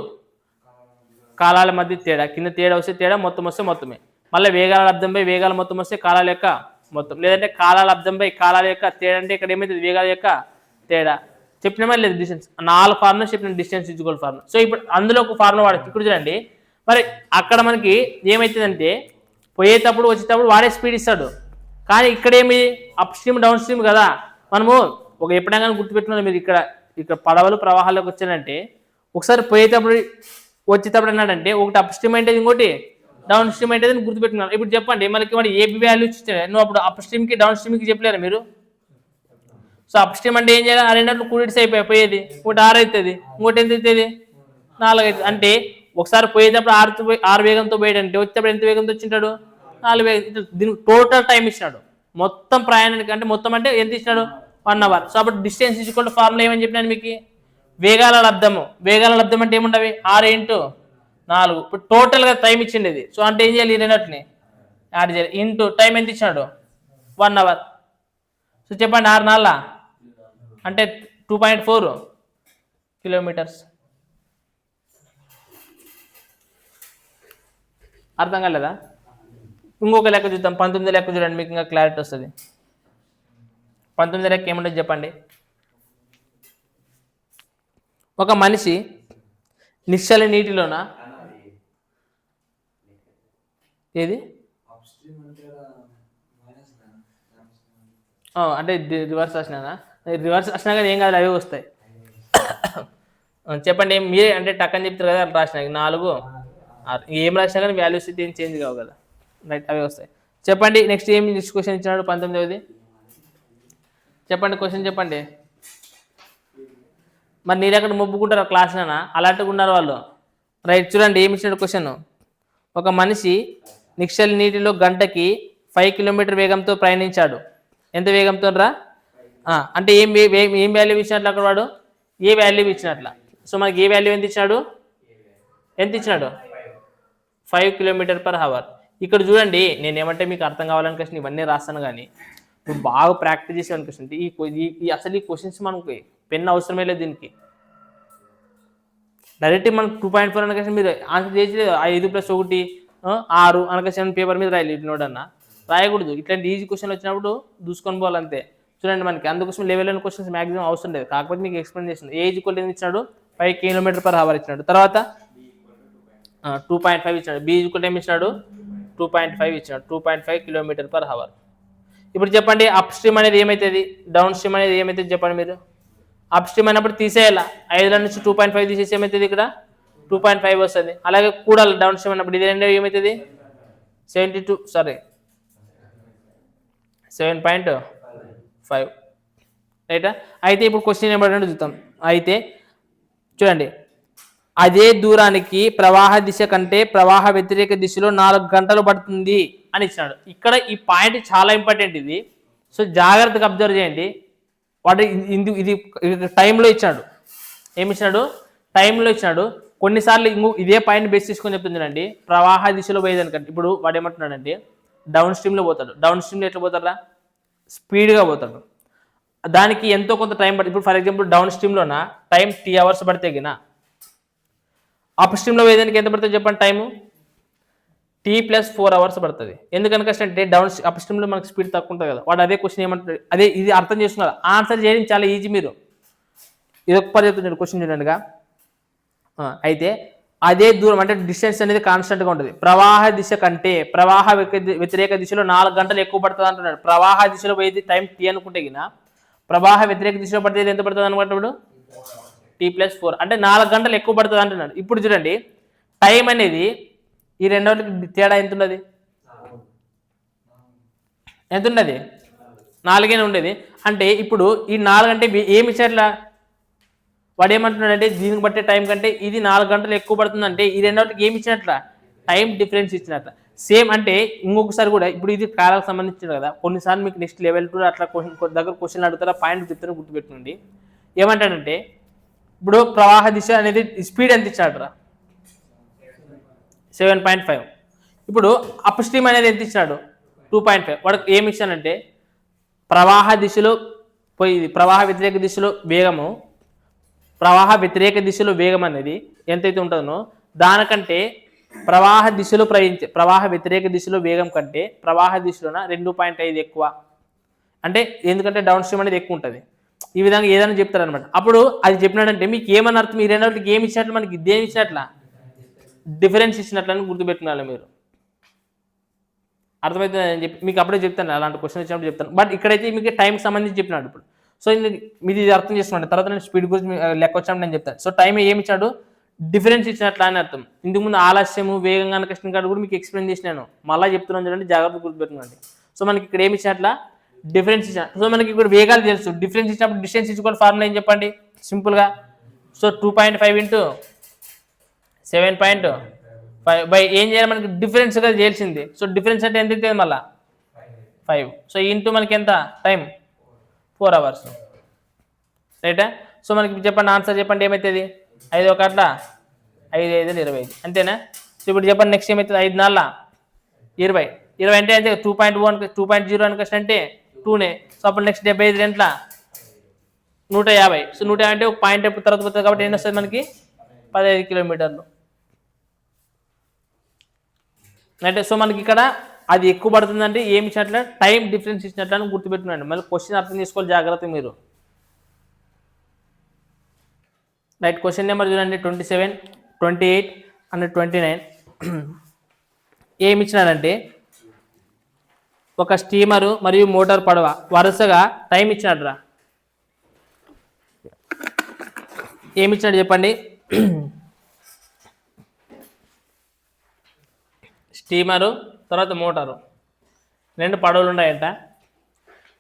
కాలాల మధ్య తేడా, కింద తేడా వస్తే తేడా, మొత్తం వస్తే మొత్తమే. మళ్ళీ వేగాల లబ్ధంపై వేగాల మొత్తం వస్తే కాలాల యొక్క మొత్తం, లేదంటే కాలాల లబ్ధంపై కాలాల యొక్క తేడా అంటే ఇక్కడ ఏమైతుంది వేగాల యొక్క తేడా చెప్పినామా లేదు. డిస్టెన్స్ 4 ఫార్ములాస్ చెప్పిన డిస్టెన్స్ ఈజ్వల్ ఫార్ములా. సో ఇప్పుడు అందులో ఒక ఫార్ములా వాడచ్చు. ఇక్కడ చూడండి మరి అక్కడ మనకి ఏమవుతుందంటే పోయేటప్పుడు వచ్చేటప్పుడు వాడే స్పీడ్ ఇస్తాడు, కానీ ఇక్కడ ఏమి అప్ స్ట్రీమ్ డౌన్ స్ట్రీమ్ కదా. మనము ఒక ఎప్పుడైనా గుర్తుపెట్టుకున్నాం మీరు, ఇక్కడ పడవలు ప్రవాహాల్లోకి వచ్చానంటే ఒకసారి పోయేటప్పుడు వచ్చేటప్పుడు అన్నాడంటే ఒకటి అప్ స్ట్రీమ్ అంటే ఇంకోటి డౌన్ స్ట్రీమ్ అంటే గుర్తుపెట్టుకున్నాను. ఇప్పుడు చెప్పండి మనకి వాడు ఏబి వాల్యూ ఇచ్చాడు, నువ్వు అప్పుడు అప్ స్ట్రీమ్కి డౌన్ స్ట్రీమ్కి చెప్పలేరు మీరు. సో అప్ స్ట్రీమ్ అంటే ఏం చేయాలి, ఆ రెండింటిలో కూడిట్స్ అయిపోయేది, ఒకటి 6 అవుతుంది, ఇంకోటి ఎంత అవుతుంది 4 అవుతుంది. అంటే ఒకసారి పోయేటప్పుడు 6 వేగంతో పోయాడంటే వచ్చేటప్పుడు ఎంత వేగంతో వచ్చింటాడు 4 వేగం. దీనికి టోటల్ టైం ఇచ్చినాడు మొత్తం ప్రయాణానికి, అంటే మొత్తం అంటే ఎంత ఇచ్చినాడు 1 అవర్. సో అప్పుడు డిస్టెన్స్ ఈక్వల్ ఫార్ములా ఏమని చెప్పినాను మీకు, వేగాల లబ్ధము. వేగాల లబ్ధం అంటే ఏముండవి 6 × 4. ఇప్పుడు టోటల్గా టైం ఇచ్చింది ఇది. సో అంటే ఏం చేయాలి, ఈ రెండింటిని యాడ్ చేయాలి. ఇంటూ టైం ఎంత ఇచ్చినాడు 1 అవర్. సో చెప్పండి 6 × 4 అంటే 2.4 కిలోమీటర్స్. అర్థం కాలేదా? ఇంకొక లెక్క చూద్దాం, 19 లెక్క చూడండి, మీకు ఇంకా క్లారిటీ వస్తుంది. 19 లెక్క ఏముంటుంది చెప్పండి. ఒక మనిషి నిశ్చల నీటిలోన ఏది అంటే రివర్స్ రాసినా, రివర్స్ రాసినా కానీ ఏం కాదు అవే వస్తాయి. చెప్పండి మీరే అంటే టక్కని చెప్తారు కదా అట్లా రాసినా 4 6 ఏం రాసినా కానీ వాల్యూస్ అయితే ఏం చేంజ్ కావు కదా, రైట్ అవే వస్తాయి. చెప్పండి నెక్స్ట్ నెక్స్ట్ క్వశ్చన్ ఇచ్చినాడు 19వ. చెప్పండి క్వశ్చన్ చెప్పండి. మరి మీరు ఎక్కడ మొబ్బుకుంటారు క్లాస్లోనా, అలాంటిగా ఉన్నారు వాళ్ళు, రైట్. చూడండి ఏమి ఇచ్చినాడు క్వశ్చన్. ఒక మనిషి నిశ్చల నీటిలో గంటకి 5 కిలోమీటర్ వేగంతో ప్రయాణించాడు. ఎంత వేగంతో రా అంటే ఏం వాల్యూ ఇచ్చినట్లు అక్కడ వాడు ఏ వాల్యూ ఇచ్చినట్ల. సో మనకి ఏ వాల్యూ ఎంత ఇచ్చినాడు 5 km/h. ఇక్కడ చూడండి నేను ఏమంటే మీకు అర్థం కావాలని క్వశ్చన్ ఇవన్నీ రాస్తాను, కానీ నువ్వు బాగా ప్రాక్టీస్ చేసే క్వశ్చన్ అసలు ఈ క్వశ్చన్స్ మనకి పెన్ అవసరమే లేదు దీనికి. డైరెక్ట్ మనకు 2.4 అనకేషన్ మీరు ఆన్సర్ చేసి 5 + 1 6 అనకేషన్ పేపర్ మీద రాయాలి నోట్ అన్న, రాయకూడదు. ఇట్లాంటి ఈజీ క్వశ్చన్ వచ్చినప్పుడు చూసుకొని పోవాలంతే. చూడండి మనకి అందుకోసం లెవెల్ 1 క్వశ్చన్స్ మాక్సిమం అవసరం లేదు, కాకపోతే మీకు ఎక్స్ప్లెయిన్ చేసింది. ఏ ఈక్వల్ ఎంత ఇచ్చినాడు 5 km/h ఇచ్చినాడు. తర్వాత 2.5 ఇచ్చినాడు. బి ఈక్వల్ ఏమి ఇచ్చినాడు 2.5 ఇచ్చినాడు. 2.5 km/h. ఇప్పుడు చెప్పండి అప్ స్ట్రీమ్ అనేది ఏమవుతుంది, డౌన్ స్ట్రీమ్ అనేది ఏమవుతుంది చెప్పండి మీరు. అప్ స్ట్రీమ్ అయినప్పుడు తీసేయాలా, 5 నుంచి 2.5 తీసేసి ఏమవుతుంది ఇక్కడ 2.5 వస్తుంది. అలాగే కూడాలి డౌన్ స్ట్రీమ్ అన్నప్పుడు ఇది రెండు ఏమవుతుంది 7.5 రైటా. అయితే ఇప్పుడు క్వశ్చన్ ఏమంటే చూద్దాం. అయితే చూడండి, అదే దూరానికి ప్రవాహ దిశ కంటే ప్రవాహ వ్యతిరేక దిశలో 4 గంటలు పడుతుంది అని ఇచ్చినాడు. ఇక్కడ ఈ పాయింట్ చాలా ఇంపార్టెంట్ ఇది. సో జాగ్రత్తగా అబ్జర్వ్ చేయండి. వాడు ఇది టైంలో ఇచ్చాడు. ఏమి ఇచ్చినాడు టైంలో ఇచ్చినాడు. కొన్నిసార్లు ఇదే పాయింట్ బేస్ చేసుకొని చెప్తుందండి, ప్రవాహ దిశలో పోయేదానికంటే. ఇప్పుడు వాడు ఏమంటున్నాడంటే డౌన్ స్ట్రీమ్లో పోతాడు. డౌన్ స్ట్రీమ్లో ఎట్లా పోతారా, స్పీడ్గా పోతాడు. దానికి ఎంతో కొంత టైం పడుతుంది. ఇప్పుడు ఫర్ ఎగ్జాంపుల్ డౌన్ స్ట్రీమ్లోన టైం T hours పడితే గినా, అప్ స్ట్రీమ్లో పోయేదానికి ఎంత పడుతుంది చెప్పండి టైము T + 4 hours పడుతుంది. ఎందుకనకంటే అప్ స్ట్రీమ్లో మనకి స్పీడ్ తక్కువ ఉంటుంది కదా. వాడు అదే క్వశ్చన్ ఏమంటాడు, అదే ఇది అర్థం చేసుకున్నారు. ఆన్సర్ చేయడం చాలా ఈజీ. మీరు ఇది ఒక పది చెప్తున్నాడు క్వశ్చన్ చూడండిగా. అయితే అదే దూరం అంటే డిస్టెన్స్ అనేది కాన్స్టెంట్గా ఉంటుంది. ప్రవాహ దిశ కంటే ప్రవాహ వ్యతిరేక దిశలో 4 గంటలు ఎక్కువ పడుతుంది అంటున్నాడు. ప్రవాహ దిశలో పోయేది టైం T అనుకుంటే గిన, ప్రవాహ వ్యతిరేక దిశలో పడితే ఎంత పడుతుంది అనుకుంటున్నాడు T + 4 అంటే 4 గంటలు ఎక్కువ పడుతుంది అంటున్నాడు. ఇప్పుడు చూడండి టైం అనేది ఈ రెండోటికి తేడా ఎంత ఉన్నది, ఎంత ఉన్నది 4 ఉండేది. అంటే ఇప్పుడు ఈ 4 అంటే ఏమి ఇచ్చేట్లా, వాడు ఏమంటున్నాడంటే దీనికి బట్టే టైం కంటే ఇది 4 గంటలు ఎక్కువ పడుతుంది. అంటే ఈ రెండోటికి ఏమి ఇచ్చినట్ల టైం డిఫరెన్స్ ఇచ్చినట్ల. సేమ్ అంటే ఇంకొకసారి కూడా ఇప్పుడు ఇది కాలాలకు సంబంధించిన కదా. కొన్నిసార్లు మీకు నెక్స్ట్ లెవెల్ 2 అట్లా దగ్గర క్వశ్చన్ అడుగుతారా, పాయింట్ చెప్తారా గుర్తుపెట్టుకోండి. ఏమంటాడంటే ఇప్పుడు ప్రవాహ దిశ అనేది స్పీడ్ ఎంత ఇచ్చినట్రా 7.5. ఇప్పుడు అప్ స్ట్రీమ్ అనేది ఎంత ఇచ్చినాడు 2.5. వాడికి ఏమి ఇచ్చానంటే ప్రవాహ దిశలో పోయి ప్రవాహ వ్యతిరేక దిశలో వేగము, ప్రవాహ వ్యతిరేక దిశలో వేగం అనేది ఎంతైతే ఉంటుందో దానికంటే ప్రవాహ దిశలో ప్రవాహ వ్యతిరేక దిశలో వేగం కంటే ప్రవాహ దిశలోన 2.5 ఎక్కువ. అంటే ఎందుకంటే డౌన్ స్ట్రీమ్ అనేది ఎక్కువ ఉంటుంది. ఈ విధంగా ఏదైనా చెప్తారనమాట. అప్పుడు అది చెప్పినాడంటే మీకు ఏమని అర్థం, ఈ రెండోటికి ఏమి ఇచ్చినట్లు, మనకి దేని ఇచ్చినట్ల డిఫరెన్స్ ఇచ్చినట్లని గుర్తుపెట్టుకోవాలి మీరు. అర్థమవుతుంది అని చెప్పి మీకు అప్పుడే చెప్తాను, అలాంటి క్వశ్చన్ ఇచ్చినప్పుడు చెప్తాను. బట్ ఇక్కడైతే మీకు టైంకి సంబంధించి చెప్పినాడు. ఇప్పుడు సో మీది ఇది అర్థం చేసుకోండి. తర్వాత నేను స్పీడ్ గురించి లెక్క వచ్చినప్పుడు నేను చెప్తాను. సో టైం ఏమి ఇచ్చాడు డిఫరెన్స్ ఇచ్చినట్లు అని అర్థం. ఇంతకుముందు ఆలస్యము వేగంగా కష్టం కాదు కూడా మీకు ఎక్స్ప్లెయిన్ చేసినాను, మళ్ళీ చెప్తున్నాను చూడండి, జాగ్రత్త గుర్తుపెట్టుకోండి. సో మనకి ఇక్కడ ఏమి ఇచ్చినట్ల డిఫరెన్స్ ఇచ్చిన. సో మనకి ఇక్కడ వేగాలు తెలుసు, డిఫరెన్స్ ఇచ్చినప్పుడు డిస్టెన్స్ ఇచ్చుకోవాలి. ఫార్ములా ఏం చెప్పండి సింపుల్గా. సో 2.5 × 7.5 బై ఏం చేయాలి మనకి డిఫరెన్స్గా చేయాల్సింది. సో డిఫరెన్స్ అంటే ఎంత అవుతుంది మళ్ళీ 5. సో ఇంటూ మనకి ఎంత టైం 4 hours రైటా. సో మనకి చెప్పండి ఆన్సర్ చెప్పండి ఏమవుతుంది 5 × 1 5 × 5 = 25 అంతేనా. సో ఇప్పుడు చెప్పండి నెక్స్ట్ ఏమవుతుంది 5 × 4 20. 20 అంటే అయితే 2.0 అనుకోవచ్చు అంటే 2నే. సో అప్పుడు నెక్స్ట్ 75 గంటల 150. సో 150 అంటే ఒక పాయింట్ ఎప్పుడు తర్వాత పోతుంది కాబట్టి ఏం వస్తుంది మనకి 15 కిలోమీటర్లు అంటే. సో మనకి ఇక్కడ అది ఎక్కువ పడుతుందంటే ఏమి ఇచ్చినట్ల టైం డిఫరెన్స్ ఇచ్చినట్లు అని గుర్తుపెట్టుకున్నాండి. మళ్ళీ క్వశ్చన్ అర్థం చేసుకోవాలి జాగ్రత్త మీరు. రైట్ క్వశ్చన్ నెంబర్ చూడండి 27, 28 and 29. ఏమి ఇచ్చినాడంటే ఒక స్టీమరు మరియు మోటార్ పడవ వరుసగా టైం ఇచ్చినాడురా. ఏమి ఇచ్చినాడు చెప్పండి. స్టీమరు తర్వాత మోటారు 2 పడవలు ఉన్నాయంట.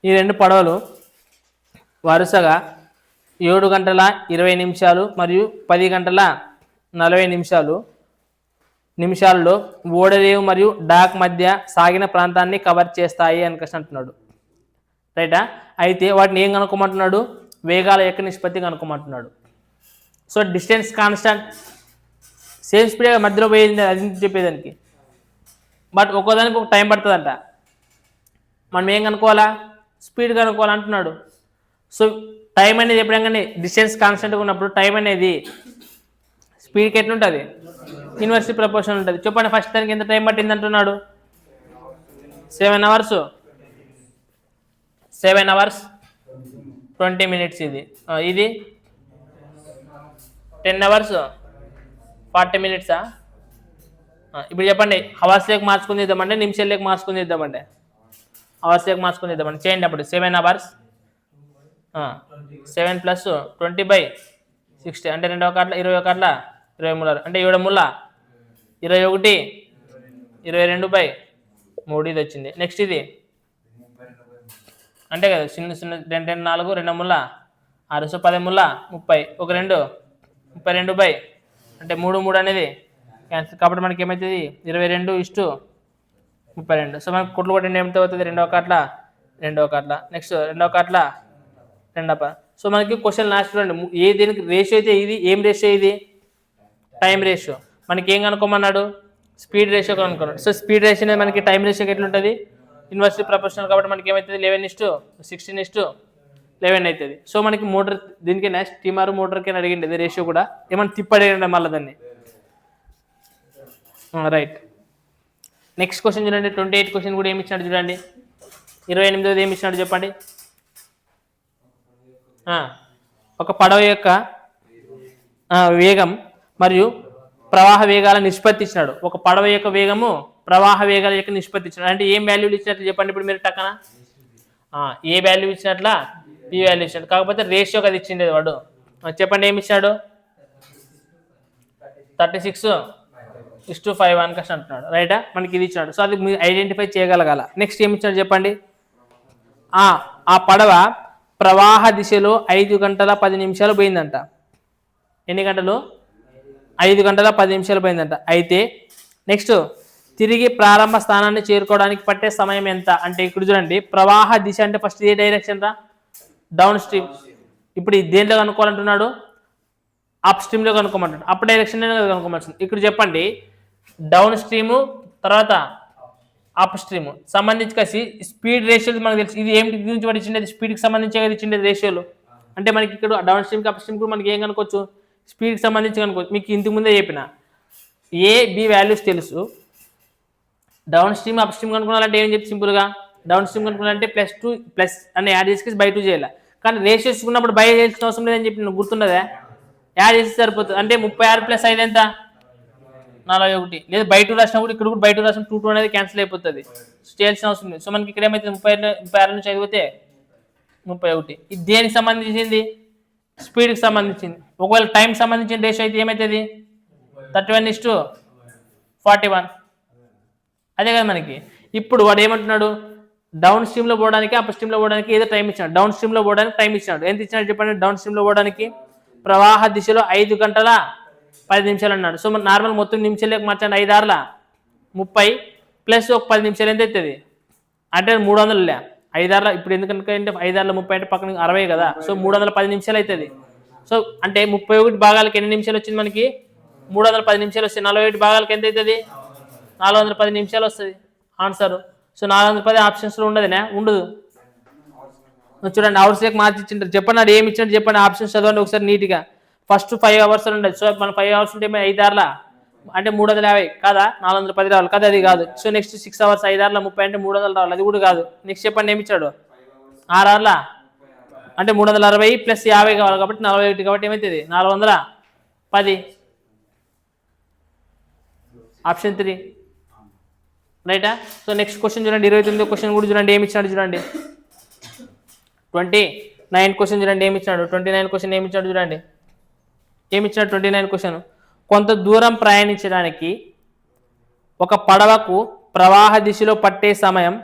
ఈ 2 పడవలు వరుసగా 7 గంటల 20 నిమిషాలు మరియు 10 గంటల 40 నిమిషాలలో ఓడరేవు మరియు డాక్ మధ్య సాగిన ప్రాంతాన్ని కవర్ చేస్తాయి అని అంటున్నాడు రైటా. అయితే వాటిని ఏం కనుక్కోమంటున్నాడు, వేగాల యొక్క నిష్పత్తి కనుక్కోమంటున్నాడు. So distance constant same speed మధ్యలో పోయింది అది చెప్పేదానికి, బట్ ఒక్కోదానికి ఒక టైం పడుతుందంట. మనం ఏం కనుక్కోవాలా స్పీడ్ కనుక్కోవాలంటున్నాడు. సో టైం అనేది ఎప్పుడైనా డిస్టెన్స్ కాన్స్టెంట్గా ఉన్నప్పుడు టైం అనేది స్పీడ్కి ఎట్లుంటుంది, ఇన్వర్స్లీ ప్రపోర్షనల్ ఉంటుంది. చెప్పండి ఫస్ట్ దానికి ఎంత టైం పట్టింది అంటున్నాడు, 7 hours 7 hours 20 minutes. ఇది 10 hours 40 minutes. ఇప్పుడు చెప్పండి అవర్స్ లేక మార్చుకుని ఇద్దామంటే నిమిషాలు లేక మార్చుకుని ఇద్దామంటే అవర్స్ లేక మార్చుకుని ఇద్దామంటే చేయండి. అప్పుడు 7 hours 7 + 20/60 అంటే 2 ఒకట్ల 21 23 అంటే 7 ముళ్ళ 21 22/3 ఇది వచ్చింది. నెక్స్ట్ ఇది అంటే కదా 0 0 2 4 2 ముళ్ళ 6 సో 10 ముళ్ళ 30 ఒక 2 32 అంటే 3 3 అనేది క్యాన్సిల్. కాబట్టి మనకి ఏమవుతుంది 22:32. సో మనకి కొట్లు కొట్టండి ఏమిటి అవుతుంది 2 ఒకట్ల 2 ఒకట్ల నెక్స్ట్ 2 ఒకట్ల 2. సో మనకి క్వశ్చన్ లాస్ట్ చూడండి ఏ దీనికి రేషియో అయితే ఇది ఏం రేషియో ఇది టైం రేషియో. మనకి ఏం కనుక్కోమన్నాడు స్పీడ్ రేషియో కనుక్కున్నాడు. సో స్పీడ్ రేషియో అనేది మనకి టైం రేషియోకి ఎట్లుంటుంది ఇన్వర్స్లీ ప్రపోర్షనల్ కాబట్టి మనకి ఏమవుతుంది 11:16:11 అవుతుంది. సో మనకి మోటార్ దీనికైనా స్టీమర్ మోటార్కి అడిగింది రేషియో కూడా ఏమైనా తిప్పడేయండి మళ్ళీ దాన్ని. రైట్ నెక్స్ట్ క్వశ్చన్ చూడండి 28 క్వశ్చన్ కూడా ఏమి ఇచ్చినాడు చూడండి 28వ ఏమి ఇచ్చినాడు చెప్పండి. ఒక పడవ యొక్క వేగం మరియు ప్రవాహ వేగాల నిష్పత్తి ఇచ్చినాడు. ఒక పడవ యొక్క వేగము ప్రవాహ వేగాల యొక్క నిష్పత్తి ఇచ్చినాడు. అంటే ఏం వాల్యూలు ఇచ్చినట్లు చెప్పండి ఇప్పుడు మీరు టక్కన ఏ వాల్యూ ఇచ్చినట్లా బి వాల్యూ ఇచ్చినట్టు. కాకపోతే రేషియో అది ఇచ్చిండేది వాడు. చెప్పండి ఏమి ఇచ్చాడు 36:5 కష్టం అంటున్నాడు. రైటా మనకి ఇది ఇచ్చినాడు. సో అది మీరు ఐడెంటిఫై చేయగలగాల. నెక్స్ట్ ఏమి ఇచ్చాడు చెప్పండి ఆ పడవ ప్రవాహ దిశలో 5 గంటల 10 నిమిషాలు పోయిందంట. ఎన్ని గంటలు 5 గంటల 10 నిమిషాలు పోయిందంట. అయితే నెక్స్ట్ తిరిగి ప్రారంభ స్థానాన్ని చేరుకోవడానికి పట్టే సమయం ఎంత అంటే ఇక్కడ చూడండి ప్రవాహ దిశ అంటే ఫస్ట్ ఏ డైరెక్షన్ రా డౌన్ స్ట్రీమ్. ఇప్పుడు దేంట్లో కనుక్కోవాలంటున్నాడు అప్ స్ట్రీమ్లో కనుక్కోమంటాడు. అప్ డైరెక్షన్ కనుక్కోమంటుంది. ఇక్కడ చెప్పండి డౌన్ స్ట్రీము తర్వాత అప్ స్ట్రీమ్ సంబంధించి కలిసి స్పీడ్ రేషియోలు మనకు తెలుసు. ఇది ఏమిటి గురించి వాడు ఇచ్చిండేది స్పీడ్కి సంబంధించి ఇచ్చిండేది రేషియోలు. అంటే మనకి ఇక్కడ డౌన్ స్ట్రీమ్కి అప్ స్ట్రీమ్ కూడా మనకి ఏం కనుకోవచ్చు స్పీడ్కి సంబంధించి కనుకోవచ్చు. మీకు ఇంతకు ముందే చెప్పిన ఏ బి వాల్యూస్ తెలుసు. డౌన్ స్ట్రీమ్ అప్ స్ట్రీమ్ కనుక్కున్నారంటే ఏం చెప్పి సింపుల్గా డౌన్ స్ట్రీమ్ కనుక్కున్నారంటే +2 ప్లస్ అని యాడ్ చేసి /2 చేయాలి. కానీ రేషియోస్ ఉన్నప్పుడు బై చేయాల్సిన అవసరం లేదని చెప్పి నువ్వు గుర్తుండదా యాడ్ చేసి సరిపోతుంది. అంటే 36 + 5 ఎంత 41 లేదా /2 రాసినప్పుడు ఇక్కడ కూడా /2 రాసిన 2 అనేది క్యాన్సిల్ అయిపోతుంది. చేయాల్సిన అవసరం లేదు. సో మనకి ఇక్కడ ఏమైతే 36 నుంచి 5 పోతే 31. ఇది దేనికి సంబంధించింది స్పీడ్కి సంబంధించింది. ఒకవేళ టైం సంబంధించిన రేషియో అయితే ఏమవుతుంది 31:41 అదే కదా మనకి. ఇప్పుడు వాడు ఏమంటున్నాడు డౌన్ స్ట్రీమ్లో పోవడానికి అప్ స్ట్రీమ్లో పోవడానికి ఏదో టైం ఇచ్చినాడు. డౌన్ స్ట్రీమ్లో పోవడానికి టైం ఇచ్చినాడు. ఎంత ఇచ్చినాడు చెప్పండి డౌన్ స్ట్రీమ్లో పోవడానికి ప్రవాహ దిశలో 5 గంటల 10 నిమిషాలు అన్నాడు. సో నార్మల్ మొత్తం నిమిషాలకు మార్చండి 5 6 30 ప్లస్ ఒక 10 నిమిషాలు ఎంత అవుతుంది అంటే 300 5 6 ఇప్పుడు ఎందుకంటే 5 6 30 అంటే పక్కన 60 కదా. సో 310 నిమిషాలు అవుతుంది. సో అంటే 31 భాగాలకి ఎన్ని నిమిషాలు వచ్చింది మనకి 310 నిమిషాలు వస్తాయి. 41 భాగాలకి ఎంత అవుతుంది 410 నిమిషాలు వస్తుంది ఆన్సర్. సో 410 ఆప్షన్స్లో ఉండదు. చూడండి అవర్స్ లేక మార్చి ఇచ్చింటారు. చెప్పండి అది ఏమి ఇచ్చినట్టు చెప్పండి ఆప్షన్స్ చదవండి ఒకసారి నీట్గా. ఫస్ట్ 5 hours ఉండదు. సో మన 5 hours ఉంటే 5 6 అంటే 350 కదా 410 రావాలి కదా అది కాదు. సో నెక్స్ట్ 6 hours 5 6 30 అంటే 300 రావాలి అది కూడా కాదు. నెక్స్ట్ చెప్పండి ఏమి ఇచ్చాడు 6 6 అంటే 360 + 50 కావాలి కాబట్టి 41 కాబట్టి ఏమవుతుంది 410 ఆప్షన్ 3 రైటా. సో నెక్స్ట్ క్వశ్చన్ చూడండి 29వ క్వశ్చన్ కూడా చూడండి ఏమి ఇచ్చాడు చూడండి 29 క్వశ్చన్ చూడండి ఏమి ఇచ్చాడు 29 క్వశ్చన్ ఏమి ఇచ్చాడు చూడండి ఏమి ఇచ్చాడు 29 క్వశ్చన్. కొంత దూరం ప్రయాణించడానికి ఒక పడవకు ప్రవాహ దిశలో పట్టే సమయం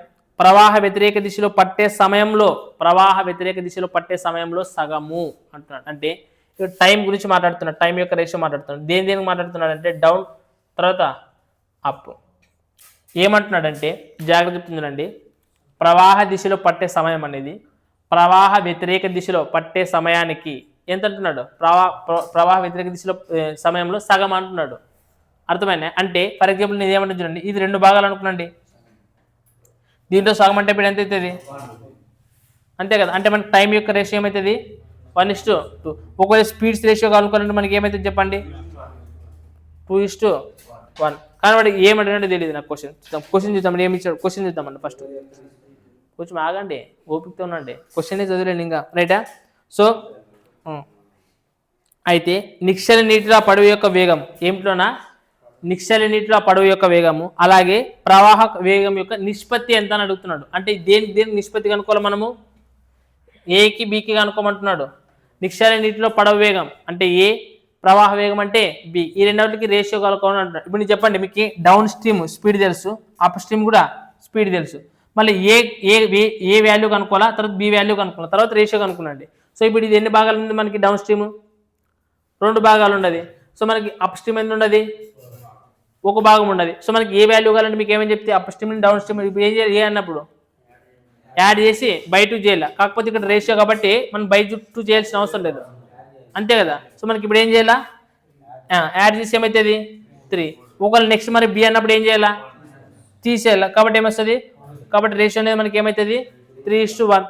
ప్రవాహ వ్యతిరేక దిశలో పట్టే సమయంలో సగము అంటున్నాడు. అంటే ఇక్కడ టైం గురించి మాట్లాడుతున్నాడు. టైం యొక్క రేషియో మాట్లాడుతున్నాడు. దేనికి మాట్లాడుతున్నాడు అంటే డౌన్ తర్వాత అప్. ఏమంటున్నాడంటే జాగ్రత్త చెప్తుందండి ప్రవాహ దిశలో పట్టే సమయం అనేది ప్రవాహ వ్యతిరేక దిశలో పట్టే సమయానికి ఎంత అంటున్నాడు ప్రవాహ వ్యతిరేక దిశలో సమయంలో సగం అంటున్నాడు. అర్థమైనా అంటే ఫర్ ఎగ్జాంపుల్ నేను ఏమంటే చూడండి ఇది 2 భాగాలు అనుకున్నాండి. దీంట్లో సగం అంటే ఇప్పుడు ఎంత అవుతుంది అంతే కదా. అంటే మనకి టైం యొక్క రేషియో ఏమవుతుంది 1:2. ఒకవేళ స్పీడ్స్ రేషియో కనుక్కోవాలంటే మనకి ఏమవుతుంది చెప్పండి 2:1. కానీ వాడు ఏమంటాడంటే తెలియదు నాకు. క్వశ్చన్ చూద్దాం, ఏమి ఇచ్చాడు క్వశ్చన్ చూద్దామండి. ఫస్ట్ కొంచెం ఆగండి, ఓపికతో ఉండండి, క్వశ్చనే చదివలేండి ఇంకా, రైటా? సో అయితే నిశ్చల నీటిలో పడవ యొక్క వేగం ఏమిటోనా, నిశ్చల నీటిలో పడవ యొక్క వేగము అలాగే ప్రవాహ వేగం యొక్క నిష్పత్తి ఎంత అని అడుగుతున్నాడు. అంటే దేనికి నిష్పత్తి కనుక్కోవాలి మనము? ఏకి బికి కనుక్కోమంటున్నాడు. నిశ్చల నీటిలో పడవ వేగం అంటే ఏ, ప్రవాహ వేగం అంటే బి, ఈ రెండింటికి రేషియో కనుక్కోవాలని అంటున్నాడు. ఇప్పుడు నేను చెప్పండి, మీకు డౌన్ స్ట్రీమ్ స్పీడ్ తెలుసు, అప్ స్ట్రీమ్ కూడా స్పీడ్ తెలుసు, మళ్ళీ ఏ వాల్యూ కనుక్కోవాలా, తర్వాత బి వాల్యూ కనుక్కోవాలి, తర్వాత రేషియో కనుక్కునండి. సో ఇప్పుడు ఇది ఎన్ని భాగాలు ఉంది మనకి? డౌన్ స్ట్రీమ్ 2 భాగాలు ఉండదు. సో మనకి అప్ స్ట్రీమ్ ఎంత ఉండదు? 1 భాగం ఉండదు. సో మనకి ఏ వాల్యూ కావాలంటే మీకు ఏమని చెప్తే అప్ స్ట్రీమ్ డౌన్ స్ట్రీమ్ ఇప్పుడు ఏం చేయాలి? ఏ అన్నప్పుడు యాడ్ చేసి బై 2 చేయాలి. కాకపోతే ఇక్కడ రేషియో కాబట్టి మనం బై 2 చేయాల్సిన అవసరం లేదు, అంతే కదా? సో మనకి ఇప్పుడు ఏం చేయాలా? యాడ్ చేసి ఏమవుతుంది? 3. ఒకవేళ నెక్స్ట్ మరి బి అన్నప్పుడు ఏం చేయాలా? తీసేయాలా. కాబట్టి ఏమొస్తుంది? కాబట్టి రేషియో అనేది మనకి ఏమవుతుంది? 3:1.